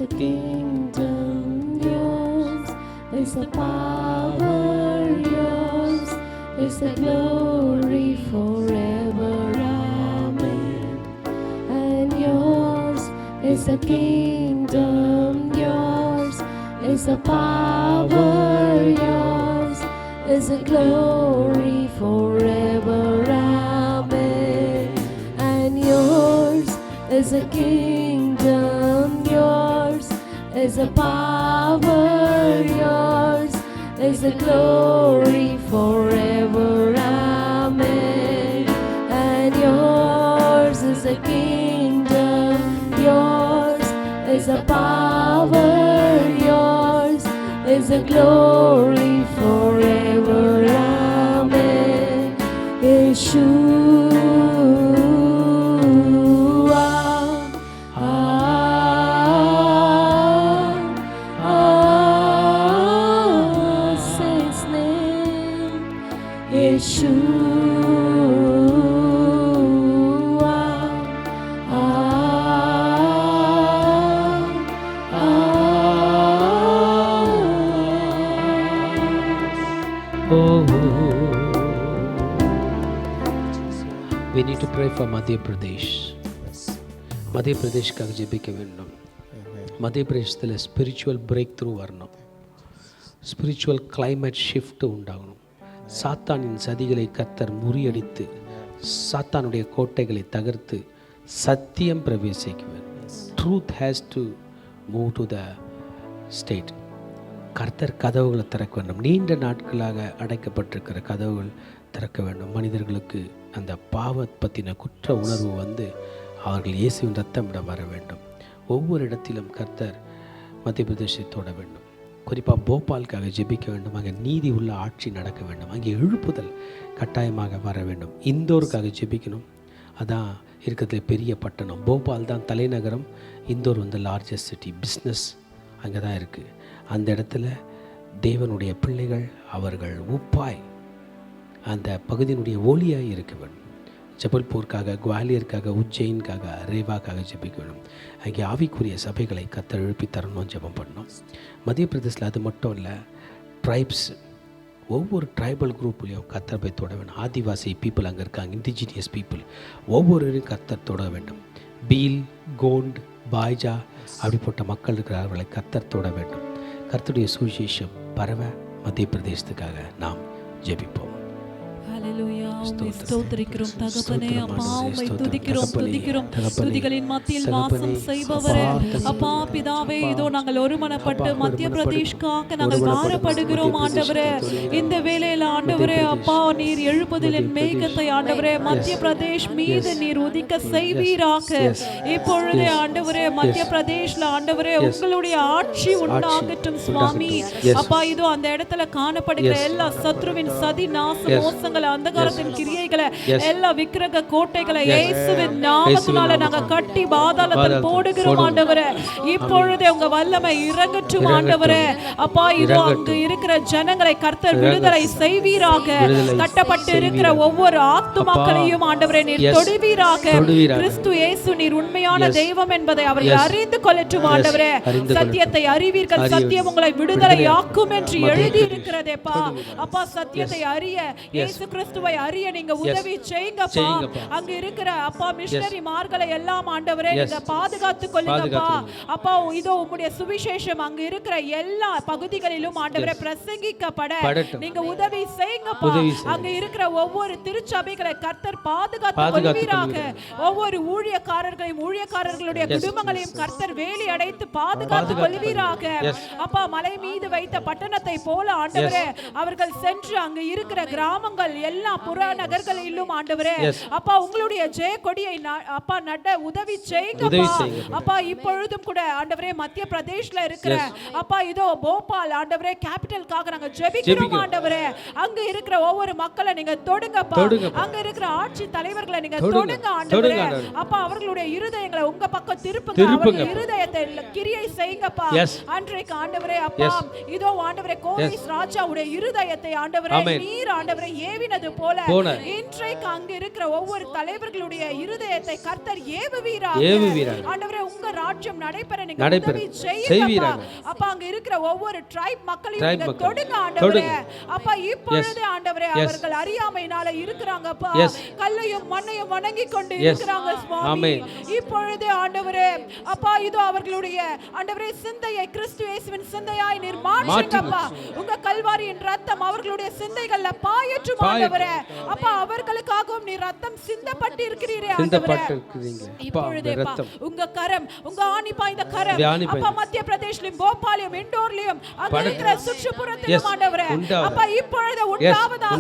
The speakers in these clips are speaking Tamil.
the kingdom, yours is the power, yours is the glory forever. Amen. And yours is the kingdom, yours is the power, yours is the glory forever. Amen. And yours is the kingdom, yours is the power, yours is the glory forever. Amen. And yours is the kingdom, yours is the power, yours is the glory forever. Amen. Yeshua, say his name. Yeshua, We need to pray for Madhya Pradesh. மத்திய பிரதேஷ்காக ஜெபிக்க வேண்டும். மத்திய பிரதேசத்தில் ஸ்பிரிச்சுவல் பிரேக் த்ரூ வரணும். ஸ்பிரிச்சுவல் கிளைமேட் ஷிஃப்ட் உண்டாகணும். சாத்தானின் சதிகளை கர்த்தர் முறியடித்து சாத்தானுடைய கோட்டைகளை தகர்த்து சத்தியம் பிரவேசிக்க வேண்டும். Truth has to move to the state. கர்த்தர் கதவுகளை திறக்க வேண்டும். நீண்ட நாட்களாக அடைக்கப்பட்டிருக்கிற கதவுகள் திறக்க வேண்டும். மனிதர்களுக்கு அந்த பாவத்தை பற்றின குற்ற உணர்வு வந்து அவர்கள் இயேசுவின் ரத்தமிடம் வர வேண்டும். ஒவ்வொரு இடத்திலும் கர்த்தர் மத்திய பிரதேசத்தை தொட வேண்டும். குறிப்பாக போபாலுக்காக ஜெபிக்க வேண்டும். அங்கே நீதி உள்ள ஆட்சி நடக்க வேண்டும். அங்கே எழுப்புதல் கட்டாயமாக வர வேண்டும். இந்தோருக்காக ஜெபிக்கணும். அதான் இருக்கிறதுல பெரிய பட்டணம். போபால் தான் தலைநகரம். இந்தோர் வந்து லார்ஜஸ்ட் சிட்டி. பிஸ்னஸ் அங்கே தான் இருக்குது. அந்த இடத்துல தேவனுடைய பிள்ளைகள் அவர்கள் உப்பாய் அந்த பகுதியினுடைய ஒளியாய் இருக்க வேண்டும். ஜபல்பூருக்காக, குவாலியருக்காக, உஜ்ஜயின்காக, ரேவாக்காக ஜெபிக்க வேண்டும். அங்கே ஆவிக்குரிய சபைகளை கர்த்தர் எழுப்பி தரணும், ஜெபம் பண்ணணும். மத்திய பிரதேசில் அது மட்டும் இல்லை, ட்ரைப்ஸ் ஒவ்வொரு ட்ரைபல் குரூப்லேயும் கர்த்தர் போய் தொட வேண்டும். ஆதிவாசி பீப்புள் அங்கே இருக்காங்க, இண்டிஜினியஸ் பீப்புள், ஒவ்வொருவரையும் கர்த்தர் தொட வேண்டும். பீல், கோண்ட், பாய்ஜா அப்படிப்பட்ட மக்கள் இருக்கிறவர்களை கர்த்தர் தொட வேண்டும். கர்த்தருடைய சுவிசேஷம் பரவ மத்திய பிரதேசத்துக்காக நாம் ஜெபிப்போம். ஸ்தோத்திரிக்கிறோம் தகப்பனே. அப்பா உம்மை துதிக்கிறோம் துதிக்கிறோம். துதிகளின் மத்தியில் வாசம் செய்பவரே, அப்பா பிதாவே, இதோ நாங்கள் ஒருமனப்பட்டு மத்திய பிரதேஷ்காக நாங்கள் பாரப்படுகிறோம் ஆண்டவரே. இந்த வேளையில் ஆண்டவரே அப்பா நீர் எழுப்புதலின் மேகத்தை ஆண்டவரே மத்திய பிரதேஷ் மீது நீர் உதிக்க செய்வீராக. இப்பொழுதே ஆண்டவரே மத்திய பிரதேஷ்ல ஆண்டவரே உங்களுடைய ஆட்சி உண்டாகட்டும் சுவாமி. அப்பா இதோ அந்த இடத்துல காணப்படுகிற எல்லா சத்ருவின் சதி நாச மோசங்களை அந்தகாரத்தின் கிரியைகளை எல்லா விக்கிரக கோட்டைகளை இயேசுவின் நாமத்தினால நாங்க கட்டி பாதாளத்தில் போடுகிறோம் ஆண்டவரே. இப்பொழுதே உங்க வல்லமை இறங்கட்டும் ஆண்டவரே. அப்பா இதோ அங்கு இருக்கிற ஜனங்களை கர்த்தர் விடுதலை செய்வீராக. கட்டப்பட்டு இருக்கிற ஒவ்வொரு ஆத்துமாக்களையும் ஆண்டவரே நீர் தொடுவீராக. கிறிஸ்து இயேசு நீர் உண்மையான தெய்வம் என்பதை அவர்கள் அறிந்து கொள்ளட்டும் ஆண்டவரே. சத்தியத்தை அறிவீர்கள், சத்தியம் உங்களை விடுதலை ஆக்கும் என்று எழுதி இருக்கிறதேப்பா. அப்பா சத்தியத்தை அறிய, இயேசு கிறிஸ்துவை அறிய நீங்க உதவி செய்யுங்கப்பா. அங்க இருக்கிற அப்பா மிஷனரிமார்களை எல்லாம் ஆண்டவரே நீங்க பாதுகாத்துக் கொள்ளுங்கப்பா. அப்பா இதோ உம்முடைய சுவிசேஷம் அங்க இருக்கிற எல்லா பகுதிகளிலும் ஆண்டவரே பிரசங்கிக்கப்பட நீங்க உதவி செய்யுங்கப்பா. அங்க இருக்கிற ஒவ்வொரு திருச்சபைகளை கர்த்தர் பாதுகாத்துக் கொள்வீராக. ஒவ்வொரு ஊழியக்காரர்களையும் ஊழியக்காரர்களுடைய குடும்பங்களையும் கர்த்தர் வேலி அடைத்து பாதுகாத்துக் கொள்வீராக. அப்பா மலை மீது வைத்த பட்டணத்தை போல ஆண்டவரே அவர்கள் சென்று அங்க இருக்கிற கிராமங்கள் எல்லா புறநகர்களிலும் ஆண்டவரே அப்பா உங்களுடைய ஜெய கொடியை அப்பா நட உதவி செய்யுங்கப்பா. அப்பா இப்பொழுதும் கூட ஆண்டவரே மத்திய பிரதேஷ்ல இருக்கிற அப்பா இதோ போபால் ஆண்டவரே கேபிட்டலுக்காக நாங்க ஜெபிக்கிறோம் ஆண்டவரே. அங்க இருக்கிற ஒவ்வொரு மக்களை நீங்க தொடுங்கப்பா. அங்க இருக்கிற ஆட்சி தலைவர்களை நீங்க தொடுங்க ஆண்டவரே. அப்பா அவர்களுடைய இருதயங்களை உங்க பக்கம் திருப்புங்க. அவர்களுடைய இருதயத்தை கிரியை செய்யுங்கப்பா. அன்றைக்கு ஆண்டவரே அப்பா இதோ ஆண்டவரே கோவிஸ் ராஜாவுடைய இருதயத்தை ஆண்டவரே நீர் ஆண்டவரே ஏவினது போல இன்றைக்கு அங்க இருக்கிற ஒவ்வொரு தலைவர்களுடைய இருதயத்தை கர்த்தர் ஏவுவீராக. ஆண்டவரே உங்க ராஜ்யம் நடைபெற நீங்க நடைபெற உதவி செய்யுங்கப்பா. செய்வீராக. அப்பா அங்க இருக்கிற ஒவ்வொரு ட்ரைப் மக்களையும் Tribe நீங்க மக்கள். தொடுங்க ஆண்டவரே. தொடுங்க. அப்பா இப்பொழுது ஆண்டவரே Yes. அவர்கள் அறியாமையினால இருக்கிறாங்கப்பா. Yes. கல்லையும் மண்ணையும் வணங்கி கொண்டு Yes. இருக்கிறாங்க சுவாமி. Amen. இப்பொழுது ஆண்டவரே அப்பா இதோ அவர்களுடைய ஆண்டவரே சிந்தையை கிறிஸ்து இயேசுவின் சிந்தையாய் நீர் மாற்றுங்கப்பா. உங்க கல்வாரியின் ரத்தம் அவர்களுடைய சிந்தைகள்ல பாயற்றும் ஆண்டவரே. அப்பா அவர்களுக்காகவும் நீர் ரத்தம் சிந்தப்பட்டு இருக்கிறீரே ஆண்டவரே. சிந்தப்பட்டு இருக்கிறீங்க. அப்பா இப்பொழுதே ரத்தம் உங்க கரம் உங்க ஆணி பாய்ந்த கரம் ஆணி அப்பா மத்திய பிரதேஷ்லயும் போபாலையும் இண்டோர்லயும் அங்க இருக்கிற சுற்றுப்புறத்திலும் ஆண்டவரே அப்பா இப்பொழுது உண்டாவதாக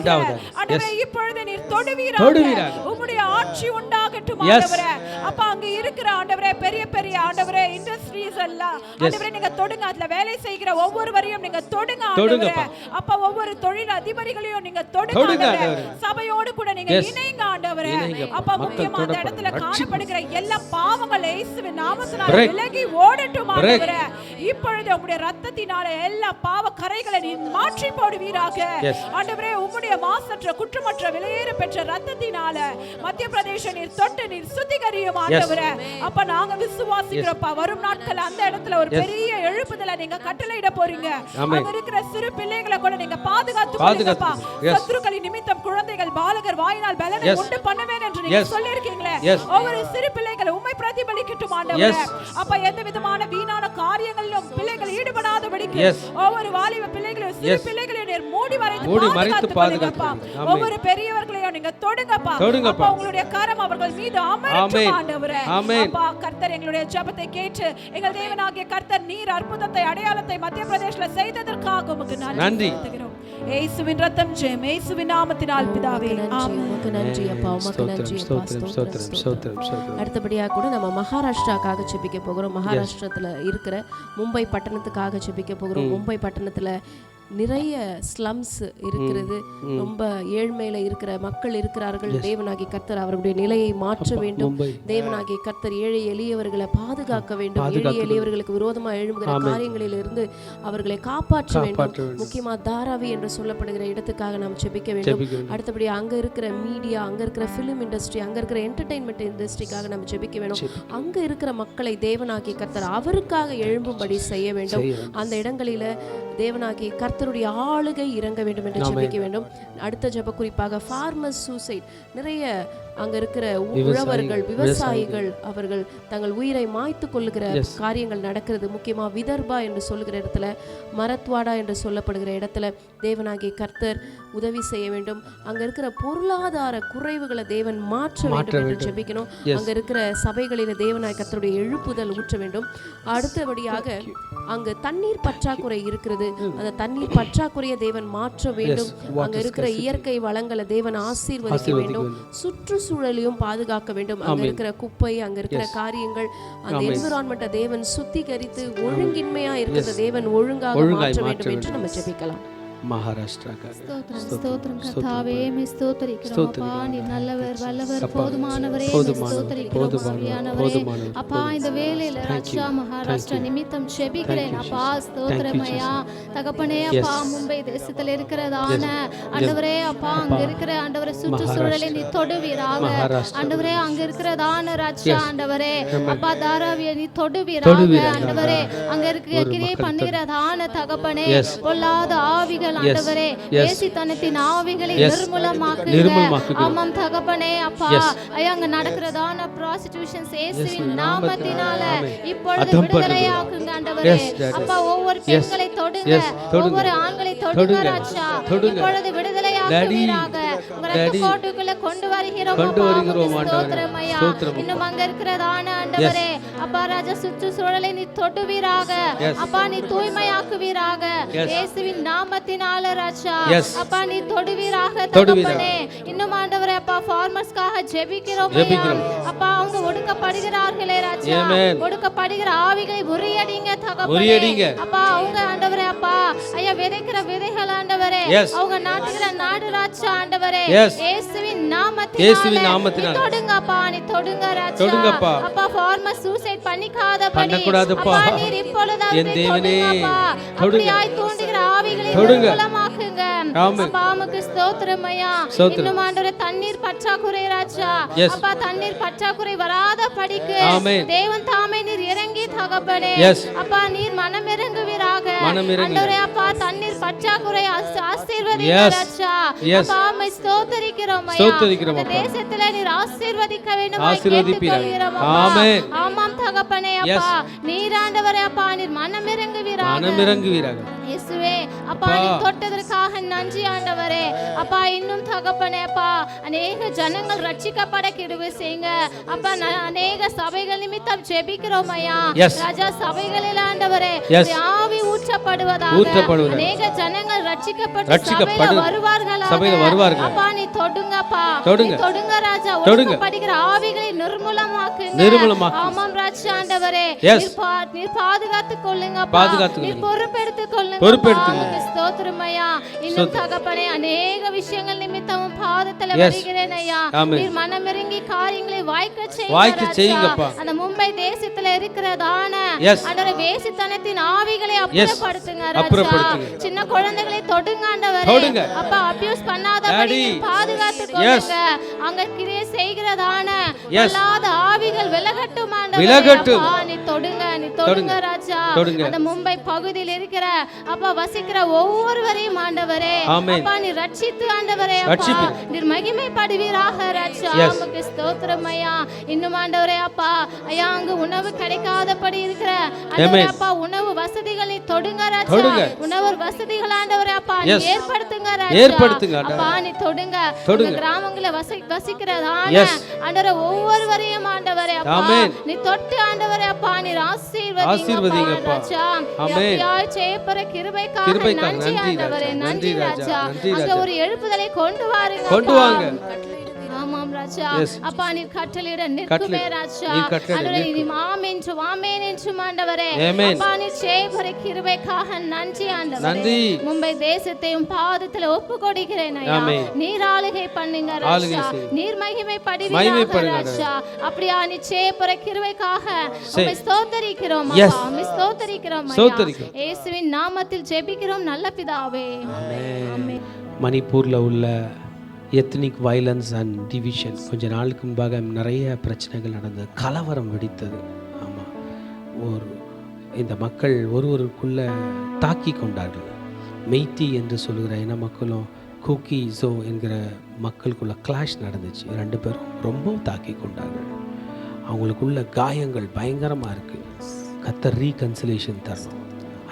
ஆண்டவரே இப்பொழுது நீர் தொடுவீராக. உம்முடைய ஆட்சி உண்டாகட்டும் ஆண்டவரே. அப்பா அங்க இருக்கிற ஆண்டவரே பெரிய பெரிய ஆண்டவரே இண்டஸ்ட்ரீஸ் எல்லாம் ஆண்டவரே நீங்க தொடுங்க. அதுல வேலை செய்கிற ஒவ்வொருவரையும் நீங்க தொடுங்க ஆண்டவரே. அப்பா ஒவ்வொரு தொழில் அதிபதிகளையும் நீங்க தொடுங்க ஆண்டவரே. சபையோடு கூட நீங்க இணைங்க ஆண்டவரே. அப்பா முக்கியமா அந்த இடத்துல காணப்படுகிற எல்லா பாவங்கள் இயேசுவின் நாமத்தினால விலகி ஓடட்டும் ஆண்டவரே. இப்பொழுது உம்முடைய இரத்தத்தினால எல்லா பாவ கரைகளை நீர் மாற்றி போடுவீராக ஆண்டவரே. உம்முடைய மாசற்ற குற்றமற்ற விலையேற பெற்ற இரத்தத்தினால மத்திய பிரதேச நீர் தொட்டு நீர் சுத்திகரியும் ஆண்டவரே. அப்ப நாங்க விசுவாசிக்கிறோம்ப்பா வரும் நாட்கள் அந்த இடத்துல ஒரு பெரிய எழுப்புதலை நீங்க கட்டளையிட போறீங்க. அங்க இருக்கிற சிறு பிள்ளைகளை கூட நீங்க பாதுகாத்துக்கொள்ளுங்கப்பா. சத்துருக்களின் நிமித்தம் குழந்தைகள் பாலகர் வாயினால் பலனை உண்டு பண்ணுவேன் என்று நீங்க சொல்லியிருக்கீங்களே. ஒவ்வொரு சிறு பிள்ளைகளை உம்மை பிரதிபலிக்கட்டும் ஆண்டவரே. அப்ப எந்த விதமான வீணான காரியங்களிலும் பிள்ளைகள் ஈடுபடாதபடிக்கு ஒவ்வொரு வாலிப பிள்ளைகளையும் சிறு பிள்ளைகளையும் நீர் மூடி மறைத்து பாதுகாத்துக்கொள்ளுங்கப்பா. ஒவ்வொரு பெரியவர்களையும் நீங்க தொடுங்கப்பா. அப்ப உங்களுடைய கரம் அவர்கள் மீது அமரட்டும் ஆண்டவரே. அப்பா கர்த்தர் எங்களுடைய ஜெபத்தை கேட்டு எங்கள் தேவனாகிய கர்த்தர் நீர் அற்புதத்தை அடையாளத்தை மத்திய பிரதேசல செய்ததற்காக உமக்கு நன்றி செலுத்துகிறோம். இயேசுவின் ரத்தம் ஜெயம் இயேசுவின் நாமத்தினால் பிதாவே ஆமென். உமக்கு நன்றி அப்பா. உமக்கு நன்றி அப்பா. அடுத்தபடியாக கூட நம்ம மகாராஷ்டிராக்காக ஜெபிக்க போகிறோம். மகாராஷ்டிரத்துல இருக்கிற மும்பை பட்டணத்துக்காக ஜெபிக்க போகிறோம். மும்பை பட்டணத்துல நிறைய ஸ்லம்ஸ் இருக்கிறது. ரொம்ப ஏழ்மையில இருக்கிற மக்கள் இருக்கிறார்கள். தேவனாகிய கர்த்தர் அவர்களுடைய நிலையை மாற்ற வேண்டும். தேவனாகிய கர்த்தர் ஏழை எளியவர்களை பாதுகாக்க வேண்டும். ஏழை எளியவர்களுக்கு விரோதமாக எழும்புகிற காரியங்களிலிருந்து அவர்களை காப்பாற்ற வேண்டும். முக்கியமா தாராவி என்று சொல்லப்படுகிற இடத்துக்காக நாம் ஜெபிக்க வேண்டும். அடுத்தபடி அங்க இருக்கிற மீடியா, அங்க இருக்கிற பிலிம் இண்டஸ்ட்ரி, அங்க இருக்கிற என்டர்டெயின்மெண்ட் இண்டஸ்ட்ரிக்காக நம்ம ஜெபிக்க வேண்டும். அங்க இருக்கிற மக்களை தேவனாகிய கர்த்தர் அவருக்காக எழும்பும்படி செய்ய வேண்டும். அந்த இடங்களில தேவனாகிய கர்த்தருடைய ஆளுகை இறங்க வேண்டும் என்று ஜெபிக்க வேண்டும். அடுத்த ஜெப குறிப்பாக ஃபார்மர்ஸ் சூசைட், நிறைய அங்க இருக்கிற உழவர்கள் விவசாயிகள் அவர்கள் தங்கள் உயிரை மாய்த்து கொள்ளுகிற காரியங்கள் நடக்கிறது. முக்கியமா விதர்பா என்று சொல்லுகிற இடத்துல, மரத்வாடா என்று சொல்லப்படுகிற இடத்துல தேவனாகிய கர்த்தர் உதவி செய்ய வேண்டும். அங்க இருக்கிற பொருளாதார குறைவுகளை தேவன் மாற்ற வேண்டும் என்று ஜெபிக்கணும். அங்க இருக்கிற சபைகளில தேவனாகிய கர்த்தருடைய எழுப்புதல் ஊற்ற வேண்டும். அடுத்தபடியாக அங்கு தண்ணீர் பற்றாக்குறை இருக்கிறது. அந்த தண்ணீர் பற்றாக்குறையை தேவன் மாற்ற வேண்டும். அங்க இருக்கிற இயற்கை வளங்களை தேவன் ஆசீர்வதிக்க வேண்டும். சுற்றுச்சூழலையும் பாதுகாக்க வேண்டும். அங்க இருக்கிற குப்பை, அங்க இருக்கிற காரியங்கள், அந்த என்விரான்மெண்ட்டை தேவன் சுத்திகரித்து ஒழுங்கின்மையா இருக்கிற தேவன் ஒழுங்காக மாற்ற வேண்டும் என்று நம்ம ஜெபிக்கலாம். ஸ்தோத்திரம் கர்த்தாவே, மே ஸ்தோத்திரிக்கிறோம் அப்பா. நீர் நல்லவர், வல்லவர், போதுமானவரே. ஸ்தோத்திரிக்கிறோம் ஆவியானவரே. அப்பா இந்த வேளையில ராஜா மகாராஷ்டிரா நிமித்தம் ஜெபிக்கிறேன் அப்பா. ஸ்தோத்திரமையா தகப்பனே. அப்பா மும்பை தேசத்தில் இருக்கிறதான ஆண்டவரே அப்பா அங்க இருக்கிற ஆண்டவரே சுற்றுச்சூழலை நீ தொடுவீராக ஆண்டவரே. அங்க இருக்கிறதான ராஜா ஆண்டவரே அப்பா தாராவியை நீ தொடுவீராக ஆண்டவரே. அங்க இருக்க கிரியை பண்ணுகிறதான தகப்பனே பொல்லாத ஆவிகள் ஆண்டவரே ஏசித்தனத்தின் ஆவிகளை நிர்மூலமாக்குங்க. ஆமாம் தகப்பனே அப்பா. அங்க நடக்கிறதான ப்ராஸ்டிடியூஷன்ஸ் இயேசுவின் நாமத்தினால இப்பொழுது விடுதலையாக்குங்க ஆண்டவரே. அப்பா ஒவ்வொரு பெண்களை தொடுங்க, ஒவ்வொரு ஆண்களை தொடுங்க ராஜா. இப்பொழுது விடுதலையாக்குவீராக. கோட்டுக்குள்ள கொண்டு வருகிறோம் ஸ்தோத்திரமையா. இன்னும் அங்க இருக்கிறதான ஆண்டவரே அப்பா ராஜா சுற்றுச்சூழலை நீ தொடுவீராக. அப்பா நீ தூய்மையாக்குவீராக இயேசுவின் நாமத்தினால ராஜா. அப்பா நீ தொடுவீராக தகப்பனே. இன்னும் ஆண்டவரே அப்பா ஃபார்மர்ஸ்க்காக ஜெபிக்கிறோம் அப்பா. அவங்க ஒடுக்கப்படுகிறார்களே ராஜா. ஒடுக்கப்படுகிற ஆவிகளை முறியடிங்க தகப்பனே. அப்பா அவங்க ஆண்டவரே அப்பா ஐயா விதைக்கிற விதைகள் ஆண்டவரே அவங்க நாட்டுகிற நாடு ராஜா ஆண்டவரே இயேசுவின் நாமத்தினால தொடுங்கப்பா. நீ தொடுங்க ராஜா. அப்பா ஃபார்மர்ஸ் சூசைட் பண்ணிக்காதபடி அப்பா நீர் இப்பொழுது என் தேவனே அப்படியாய் தூண்டுகிற ஆவிகளை மூலமாக்குங்க அப்பா உமக்கு ஸ்தோத்திரம் ஐயா. இன்னும் ஆண்டவரே தண்ணீர் பற்றாக்குறை ராஜா, அப்பா தண்ணீர் பற்றாக்குறை வராத படிக்கு தேவன் தாமே நீர் இறங்கி தகப்பனே, அப்பா நீர் மனம் இறங்குவீராக ஆண்டவரே. அப்பா தண்ணீர் பற்றாக்குறை ஆசீர்வதிங்க ராஜா, அப்பா உம்மை ஸ்தோத்திரிக்கிறோம் ஐயா. இந்த தேசத்திலே நீர் ஆசீர்வதிக்க வேண்டும் கேட்டுக்கொள்கிறோம். ஆமாம் தகப்பனே, அப்பா நீர் ஆண்டவரே, அப்பா நீர் மனம் இறங்குவீராக இயேசுவே. அப்பா நீர் தொட்டதற்காக நன்றி ஆண்டவரே. அப்பா இன்னும் தகப்பனே, அப்பா அநேக ஜனங்கள் ரட்சிக்கப்பட கிருபை செய்யுங்க அப்பா. அநேக சபைகள் நிமித்தம் ஜெபிக்கிறோம் ஐயா ராஜா. சபைகளில் ஆண்டவரே ஆவி ஊற்றப்படுவதாக அநேக ஜனங்கள் ரட்சிக்கப்பட்டு சபையில வருவார்கள். அப்பா நீ தொடுங்கப்பா, தொடுங்க ராஜா. ஒடுக்கப்படுகிற ஆவிகளை நிர்மூலமாக்குங்க. ஆமாம் ராஜா ஆண்டவரே, நீர் பாதுகாத்துக் கொள்ளுங்கப்பா, நீர் பொறுப்பெடுத்துக் கொள்ளுங்க. ஸ்தோத்திரம் ஐயா. இன்னும் தகப்பனே அநேக விஷயங்கள் நிமித்தமும் பாதத்துல வருகிறேன் ஐயா. நீர் மனமிறங்கி காரியங்களை வாய்க்க செய்யுங்கப்பா. அந்த மும்பை தேசத்துல இருக்கிறதான ஆண்டவரே வேசித்தனத்தின் ஆவிகளை அப்புறப்படுத்துங்க ராஜா. சின்ன குழந்தைகளை தொடுங்க ஆண்டவரே. அப்பா அபியூஸ் பண்ணாதபடி பாதுகாத்துக் கொள்ளுங்க. அங்க கிரியை செய்கிறதான அல்லாத ஆவிகள் விலகட்டும் ஆண்டவரே. நீ தொடுங்க ராஜா. அந்த மும்பை பகுதியில் இருக்கிற அப்பா வசிக்கிற ஒவ்வொருவரையும் ஆண்டவரே, அப்பா நீ ரட்சித்து ஆண்டவரே, அப்பா நீர் மகிமைப்படுவீராக ராஜா. உமக்கு ஸ்தோத்திரம் ஐயா. இன்னும் ஆண்டவரே அப்பா ஐயா அங்கு உணவு கிடைக்காதபடி இருக்கிற ஆண்டவரே அப்பா உணவு வசதிகளை தொடுங்க ராஜா. உணவு வசதிகள் ஆண்டவரே அப்பா நீ ஏற்படுத்துங்க ராஜா. அப்பா நீ தொடுங்க. கிராமங்களில் வசிக்கிறதான ஆண்டவரே ஒவ்வொருவரையும் ஆண்டவரே அப்பா நீ தொட்டு ஆண்டவரே அப்பா நீர் ஆசீர்வதிங்க ராஜா. எப்படியாய் செய்யப்போற கிருபைக்காக நன்றி ஆண்டவரே, நன்றி ராஜா. அங்க ஒரு எழுப்புதலை கொண்டு வாருங்க. ஆமாம் ராஜா. அப்பா நீர் கட்டளையிட நிற்குமே ராஜா. ஆண்டவரே நீ ஆமென் என்று ஆண்டவரே அப்பா நீர் செய்யப்போற கிருபைக்காக நன்றி ஆண்டவரே. மும்பை தேசத்தையும் பாதத்துல ஒப்பு கொடுக்கிறேன் ஐயா. நீர் ஆளுகை பண்ணுங்க ராஜா. நீர் மகிமைப்படுவீராக ராஜா. அப்படியா நீ செய்யப்போற கிருபைக்காக உம்மை ஸ்தோத்திரிக்கிறோம் அப்பா, உம்மை ஸ்தோத்திரிக்கிறோம் ஐயா. இயேசுவின் நாமத்தில் ஜெபிக்கிறோம் நல்ல பிதாவே, ஆமென். மணிப்பூரில் உள்ள எத்னிக் வயலன்ஸ் அண்ட் டிவிஷன் கொஞ்ச நாளுக்கு முன்பாக நிறைய பிரச்சனைகள் நடந்தது, கலவரம் வெடித்தது. ஆமாம், இந்த மக்கள் ஒருவருக்குள்ளே தாக்கி கொண்டார்கள். மெய்த்தி என்று சொல்லுகிற இன மக்களும் குக்கீஸோ என்கிற மக்களுக்குள்ள கிளாஷ் நடந்துச்சு. 2 பேரும் ரொம்ப தாக்கி கொண்டார்கள். அவங்களுக்குள்ள காயங்கள் பயங்கரமாக இருக்குது. கர்த்தர் ரீகன்சிலேஷன் தரணும்.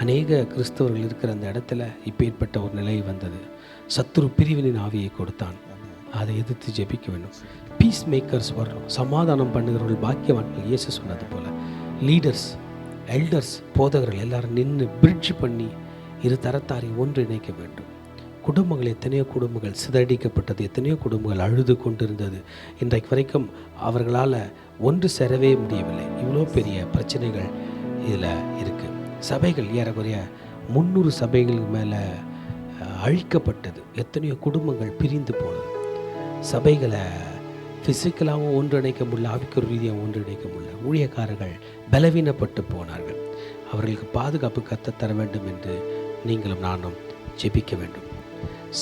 அநேக கிறிஸ்தவர்கள் இருக்கிற அந்த இடத்துல இப்போ ஏற்பட்ட ஒரு நிலை வந்தது. சத்துரு பிரிவினின் ஆவியை கொடுத்தான். அதை எதிர்த்து ஜெபிக்க வேண்டும். பீஸ் மேக்கர்ஸ் வரணும். சமாதானம் பண்ணுகிறவர்கள் பாக்கியவான்கள். இயேசு சொன்னது போல் லீடர்ஸ், எல்டர்ஸ், போதகர்கள் எல்லாரும் நின்று பிரிட்ஜ் பண்ணி இரு தரத்தாரை ஒன்றிணைக்க வேண்டும். குடும்பங்கள், எத்தனையோ குடும்பங்கள் சிதறடிக்கப்பட்டது, எத்தனையோ குடும்பங்கள் அழுது கொண்டிருந்தது. இன்றைக்கு வரைக்கும் அவர்களால் ஒன்று சேரவே முடியவில்லை. இவ்வளோ பெரிய பிரச்சனைகள் இதில் இருக்குது. சபைகள் ஏறக்குறைய 300 சபைகளுக்கு மேலே அழிக்கப்பட்டது. எத்தனையோ குடும்பங்கள் பிரிந்து போனது. சபைகளை ஃபிசிக்கலாகவும் ஒன்றிணைக்க முடியல, ஆவிக்குரிய ரீதியாக ஒன்றிணைக்க முடியல. ஊழியக்காரர்கள் பலவீனப்பட்டு போனார்கள். அவர்களுக்கு பாதுகாப்பு கற்றுத்தர வேண்டும் என்று நீங்களும் நானும் ஜெபிக்க வேண்டும்.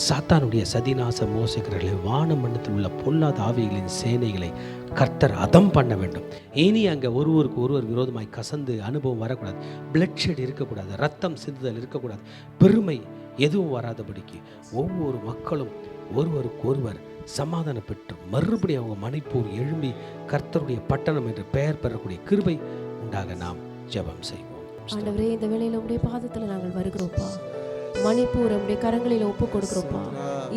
சாத்தானுடைய சதிநாச மோசகர்களை, வான மண்டலத்தில் உள்ள பொல்லாத ஆவிகளின் சேனைகளை கர்த்தர் அதம் பண்ண வேண்டும். இனி அங்கே ஒருவருக்கு ஒருவர் விரோதமாய் கசந்து அனுபவம் வரக்கூடாது. பிளட் ஷெட் இருக்கக்கூடாது, ரத்தம் சிந்துதல் இருக்கக்கூடாது, பெருமை எதுவும் வராதபடிக்கு ஒவ்வொரு மக்களும் ஒருவருக்கு ஒருவர் சமாதானம் பெற்று மறுபடியும் அவங்க மணிப்பூர் எழும்பி கர்த்தருடைய பட்டணம் என்று பெயர் பெறக்கூடிய கிருபை உண்டாக நாம் ஜெபம் செய்வோம். ஆண்டவரே, இந்த வேளையில் உடைய பாதத்தில் நாங்கள் வருகிறோம்ப்பா. மணிப்பூர் உடைய கரங்களில் ஒப்பு கொடுக்குறோம்ப்பா.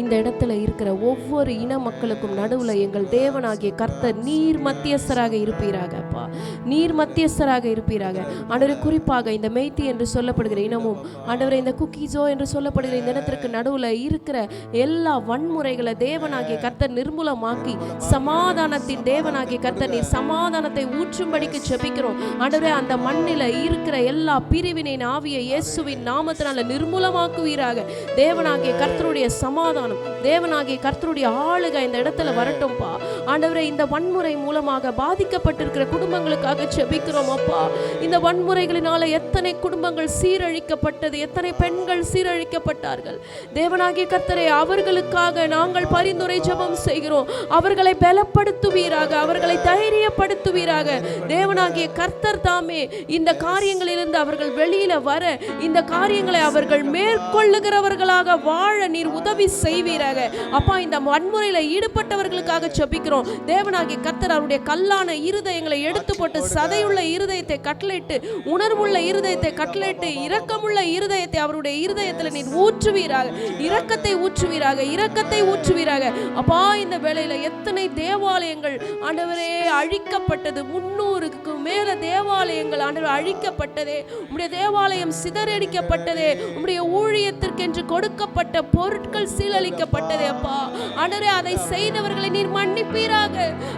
இந்த இடத்துல இருக்கிற ஒவ்வொரு இன மக்களுக்கும் நடுவில் எங்கள் தேவனாகிய கர்த்தர் நீர் மத்தியஸ்தராக இருப்பீராகப்பா, நீர் மத்தியஸ்தராக இருப்பீராக. ஆண்டவரே, குறிப்பாக இந்த மெய்த்தி என்று சொல்லப்படுகிற இனமும், ஆண்டவரே இந்த குக்கீஸோ என்று சொல்லப்படுகிற இந்த இடத்திற்கு நடுவில் இருக்கிற எல்லா வன்முறைகளை தேவனாகிய கர்த்தர் நிர்மூலமாக்கி சமாதானத்தின் தேவனாகிய கர்த்தர் நீர் சமாதானத்தை ஊற்றும்படிக்கு ஜெபிக்கிறோம். ஆண்டவரே, அந்த மண்ணில் இருக்கிற எல்லா பிரிவினை ஆவியை இயேசுவின் நாமத்தினால நிர்மூலமாக்குவீராக. தேவனாகிய கர்த்தருடைய சமாதானம் சமாதானம், தேவனாகிய கர்த்தருடைய ஆளுகை இந்த இடத்துல வரட்டும்பா. ஆண்டவரே, இந்த வன்முறை மூலமாக பாதிக்கப்பட்டிருக்கிற குடும்பங்களுக்காக ஜெபிக்கிறோம் அப்பா. இந்த வன்முறைகளினால எத்தனை குடும்பங்கள் சீரழிக்கப்பட்டது, எத்தனை பெண்கள் சீரழிக்கப்பட்டார்கள். தேவனாகிய கர்த்தரே, அவர்களுக்காக நாங்கள் பரிந்துரை ஜெபம் செய்கிறோம். அவர்களை பலப்படுத்துவீராக, அவர்களை தைரியப்படுத்துவீராக. தேவனாகிய கர்த்தர் தாமே இந்த காரியங்களிலிருந்து அவர்கள் வெளியில வர, இந்த காரியங்களை அவர்கள் மேற்கொள்ளுகிறவர்களாக வாழ நீர் உதவி செய்வீராக அப்பா. இந்த வன்முறையில ஈடுபட்டவர்களுக்காக ஜெபிக்கிறோம். தேவனாகிய கர்த்தர் அவருடைய கல்லான இருதயங்களை எடுத்து போட்டு சதையுள்ள இருதயத்தை கட்டளையிட்டு, உணர்வுள்ள இருதயத்தை கட்டளையிட்டு, இரக்கமுள்ள இருதயத்தை அவருடைய இருதயத்தில் நீர் ஊற்றுவீராக. இரக்கத்தை ஊற்றுவீராக, இரக்கத்தை ஊற்றுவீராக அப்பா. இந்த வேளையில எத்தனை தேவாலயங்கள் ஆண்டவரே அழிக்கப்பட்டது, 300க்கு மேல தேவாலயங்கள் ஆண்டவர் அழிக்கப்பட்டதே. உம்முடைய தேவாலயம் சிதறடிக்கப்பட்டதே. உம்முடைய ஊழியத்திற்கென்று கொடுக்கப்பட்ட பொருட்கள் சீரழிக்கப்பட்டதே அப்பா. ஆண்டவரே, அதை செய்தவர்களை நீர் மன்னிப்பீராக,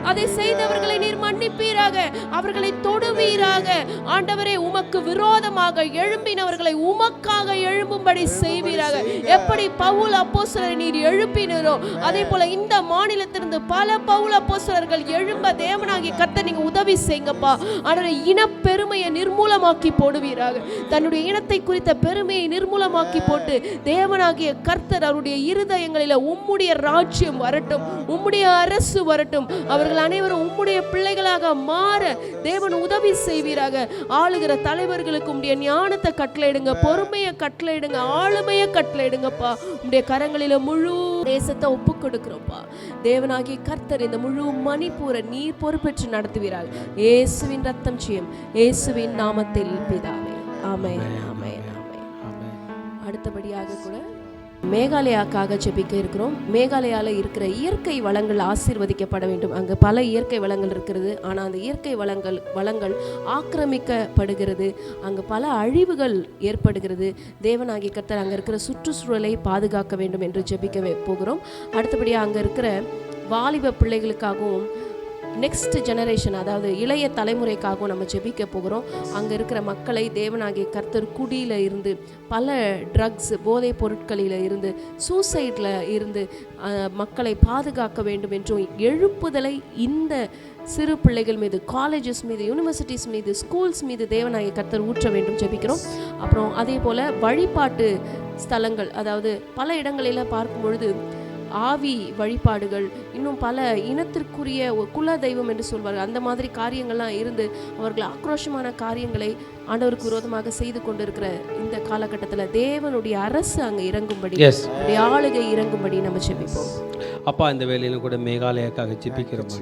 அதை செய்தவர்களை நீர் மன்னிப்பீராக, அவர்களை தொடுவீராக. ஆண்டவரே, உமக்கு விரோதமாக எழும்பினவர்களை உமக்காக எழும்பும்படி செய்வீராக. எப்படி பவுல் அப்போஸ்தலரை நீர் எழுப்பினீரோ அதே போல இந்த மாநிலத்திலிருந்து பல பவுல் அப்போஸ்தலர்கள் எழும்ப தேவனாகிய கர்த்தர் நீங்க உதவி செய்யுங்கப்பா. ஆண்டவரே, இனப்பெருமையை நிர்மூலமாக்கி போடுவீராக. தன்னுடைய இனத்தை குறித்த பெருமையை நிர்மூலமாக்கி போட்டு தேவனாகிய கர்த்தர் அவருடைய இருதயங்களில் உம்முடைய ராஜ்யம் வரட்டும், உம்முடைய அரசு வரட்டும். அவர்கள் அனைவரும் உம்முடைய பிள்ளைகளாக மாற தேவன் உதவி செய்வீராக. ஆளுகிற தலைவர்களுக்கு உம்முடைய ஞானத்தை கட்டளையிடுங்க, பொறுமையை கட்டளையிடுங்க, ஆளுமையை கட்டளையிடுங்கப்பா. உம்முடைய கரங்களில முழு தேசத்தை ஒப்பு கொடுக்கிறோம்ப்பா. தேவனாகிய கர்த்தர் இந்த முழு மணிப்பூரை நீர் பொறுப்பேற்று நடத்துவீராக. இயேசுவின் ரத்தம் செய்யும், இயேசுவின் நாமத்தில் பிதாவே, ஆமென், ஆமென், ஆமென். அடுத்தபடியாக கூட மேகாலயாக்காக ஜெபிக்க இருக்கிறோம். மேகாலயாவில் இருக்கிற இயற்கை வளங்கள் ஆசீர்வதிக்கப்பட வேண்டும். அங்கே பல இயற்கை வளங்கள் இருக்கிறது. ஆனால் அந்த இயற்கை வளங்கள் ஆக்கிரமிக்கப்படுகிறது. அங்கே பல அழிவுகள் ஏற்படுகிறது. தேவனாகிய கர்த்தர் அங்கே இருக்கிற சுற்றுச்சூழலை பாதுகாக்க வேண்டும் என்று ஜெபிக்க போகிறோம். அடுத்தபடியாக அங்கே இருக்கிற வாலிப பிள்ளைகளுக்காகவும் நெக்ஸ்ட் ஜெனரேஷன், அதாவது இளைய தலைமுறைக்காகவும் நம்ம ஜெபிக்க போகிறோம். அங்கே இருக்கிற மக்களை தேவனாகிய கர்த்தர் குடியில் இருந்து, பல ட்ரக்ஸ் போதைப் பொருட்களில் இருந்து, சூசைடில் இருந்து மக்களை பாதுகாக்க வேண்டும் என்றும் எழுப்புதலை இந்த சிறு பிள்ளைகள் மீது, காலேஜஸ் மீது, யூனிவர்சிட்டிஸ் மீது, ஸ்கூல்ஸ் மீது தேவனாகிய கர்த்தர் ஊற்ற வேண்டும் ஜெபிக்கிறோம். அப்புறம் அதே போல் வழிபாட்டு ஸ்தலங்கள், அதாவது பல இடங்களில் பார்க்கும் பொழுது ஆவி வழிபாடுகள், இன்னும் பல இனத்திற்குரிய குல தெய்வம் என்று சொல்வார்கள், அந்த மாதிரி காரியங்கள்லாம் இருந்து அவர்கள் ஆக்ரோஷமான காரியங்களை ஆண்டவருக்கு விரோதமாக செய்து கொண்டிருக்கிற இந்த காலகட்டத்தில் தேவனுடைய அரசு அங்கே இறங்கும்படி, ஆளுகை இறங்கும்படி நம்ம ஜெபிப்போம். அப்பா, இந்த வேலையிலும் கூட மேகாலயாக்காக ஜெபிக்கிறோம்.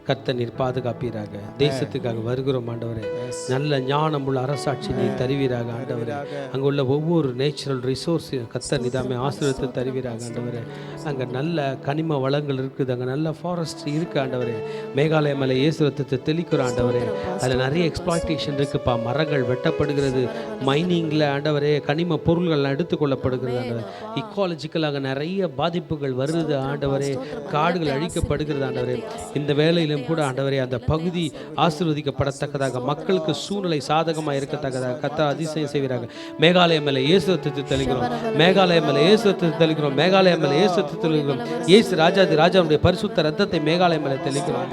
கர்த்தர் நீர் பாதுகாப்பீராக. தேசத்துக்காக வருகிறோம் ஆண்டவரே. நல்ல ஞானமுள்ள அரசாட்சி நீர் தருவீராக ஆண்டவரே. அங்கே உள்ள ஒவ்வொரு நேச்சுரல் ரிசோர்ஸ் கர்த்தர் நிதாமே ஆசீர்வாதத்தை தருவீராக ஆண்டவரே. அங்கே நல்ல கனிம வளங்கள் இருக்குது, அங்கே நல்ல ஃபாரஸ்ட் இருக்குது ஆண்டவரே. மேகாலய மேலே இயேசுரத்தை தெளிக்கிறோம் ஆண்டவரே. அதில் நிறைய எக்ஸ்ப்ளாய்டேஷன் இருக்குப்பா. மரங்கள் வெட்டப்படுகிறது, மைனிங்கில் ஆண்டவரே கனிம பொருள்கள்லாம் எடுத்துக்கொள்ளப்படுகிறது ஆண்டவரே. இக்காலஜிக்கலாக நிறைய பாதிப்புகள் வருது ஆண்டவரே. காடுகள் அழிக்கப்படுகிறது ஆண்டவரே. இந்த வேலையில் கூட ஆண்டவரே அந்த பகுதி ஆசீர்வதிக்கப்படத்தக்கதாக, மக்களுக்கு சூழ்நிலை சாதகமாக இருக்கத்தக்கதாக கர்த்தர் அதிசயம் செய்வீராக. மேகாலய மேலே இயேசுரத்தை தெளிக்கிறோம், மேகாலய மேலே இயேசுரத்தை தெளிக்கிறோம், மேகாலய மேலே இயேசுரத்தை தெளிக்கிறோம். இயேசு ராஜாதி ராஜாவுடைய பரிசுத்த ரத்தத்தை மேகாலய மேலே தெளிக்கிறோம்.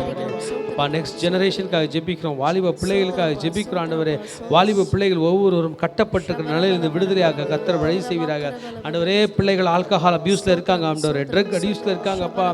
நெக்ஸ்ட் ஜெனரேஷனுக்காக ஜெபிக்கிறோம். வாலிப பிள்ளைகளுக்காக ஜெபிக்கிறோம் ஆண்டவரே. வாலிப பிள்ளைகள் ஒவ்வொருவரும் கட்டப்பட்டிருக்கிற நிலையிலிருந்து விடுதலையாக கர்த்தர் வழி செய்வீராக ஆண்டவரே. பிள்ளைகள் ஆல்கஹால் அபியூஸில் இருக்காங்க ஆண்டவரே, ட்ரக் அபியூஸில் இருக்காங்க அப்பா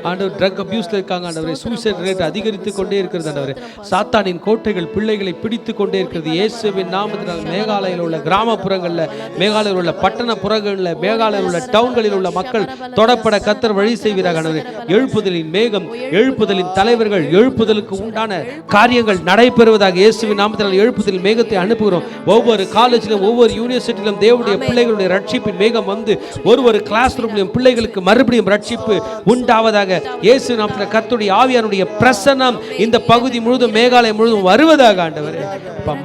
ஆண்டவர், ட்ரக் அபியூஸில் இருக்காங்க ஆண்டவரே. சூசைட் ரேட் அதிகரித்து கொண்டே இருக்கிறது ஆண்டவரே. சாத்தானின் கோட்டைகள் பிள்ளைகளை பிடித்து கொண்டே இருக்கிறது. இயேசுவின் நாமத்தினால் மேகாலயில் உள்ள கிராமப்புறங்களில், மேகாலயில் உள்ள பட்டண புறங்களில், மேகாலயில் உள்ள டவுன்களில் உள்ள மக்கள் தொடப்பட கர்த்தர் வழி செய்வீராக ஆண்டவரே. எழுப்புதலின் மேகம், எழுப்புதலின் தலைவர்கள், எழுப்புதலுக்கு உண்டான காரியங்கள் நடைபெறுவதாக இயேசுவின் நாமத்தினால் எழுப்புதலின் மேகத்தை அனுப்புகிறோம். ஒவ்வொரு காலேஜிலும், ஒவ்வொரு யூனிவர்சிட்டியிலும் தேவனுடைய பிள்ளைகளுடைய ரட்சிப்பின் மேகம் வந்து ஒவ்வொரு கிளாஸ் ரூம்லையும் பிள்ளைகளுக்கு மறுபடியும் ரட்சிப்பு உண்டாவதாக இயேசு நாமத்தினால் கர்த்தருடைய ஆவியானுடைய பிரசன்னம் இந்த பகுதி முழுதும் மேகாலயம் முழுதும் வருவதாக ஆண்டவரே.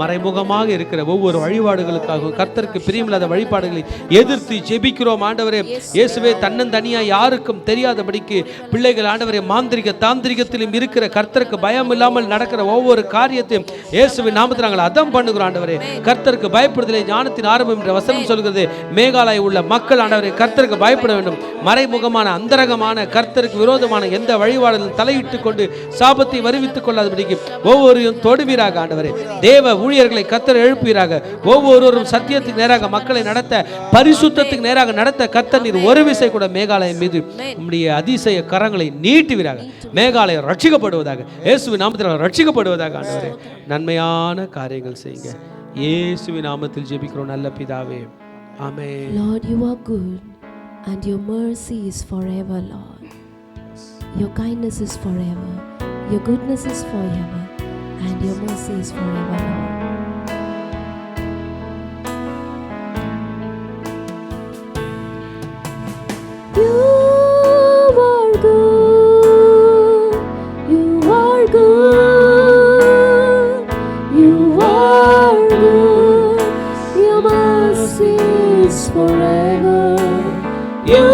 மறைமுகமாக இருக்கிற ஒவ்வொரு வழிபாடுகளுக்காக கர்த்தருக்கு பிரியமில்லாத வழிபாடுகளை எதிர்த்து ஜெபிக்கிறோம் ஆண்டவரே. இயேசுவே, தன்னந்தனியா யாருக்கும் தெரியாதபடிக்கு பிள்ளைகள் ஆண்டவரே மாந்திரிக தாந்திரிகத்திலும் இருக்கிற கர்த்தருக்கு பயம் இல்லாமல் நடக்கிற ஒவ்வொரு காரியத்தையும் இயேசுவின் நாமத்தில் நாங்கள் அதம் பண்ணுகிறோம் ஆண்டவரே. கர்த்தருக்கு பயப்படுதலை ஞானத்தின் ஆரம்பம் என்ற வசனம் சொல்கிறது. மேகாலய உள்ள மக்கள் ஆண்டவரே கர்த்தருக்கு பயப்பட வேண்டும். மறைமுகமான அந்தரங்கமான கர்த்தருக்கு விரோதமான எந்த வழிபாடுகளும் தலையிட்டு கொண்டு சாபத்தை வருவித்துக் கொள்ளாதபடிக்கு ஒவ்வொருவரையும் தொடுவீராக ஆண்டவரே. தேவ ஊழியர்களை கர்த்தர் எழுப்புவீராக. ஒவ்வொருவரும் சத்தியத்துக்கு நேராக மக்களை நடத்த, பரிசுத்தத்துக்கு நேராக நடத்த கர்த்தர் நீர் ஒரு விசை கூட மேகாலயம் மீது உம்முடைய அதிசய கரங்களை நீட்டுவீராக. மேகாலயம் ரட்சிக்கப்படுவதாக, இயேசுவின் நாமத்தில் ரட்சிக்கப்படுவதாக ஆண்டவரே. நன்மையான காரியங்கள் செய்யுங்க. இயேசுவின் நாமத்தில் ஜெபிக்கிறோம் நல்ல பிதாவே, ஆமென். Lord, you are good and your mercy is forever, Lord. Your kindness is forever, your goodness is forever, and your mercy is forever, Lord. You are good, you are good, you are good, your mercy is forever. You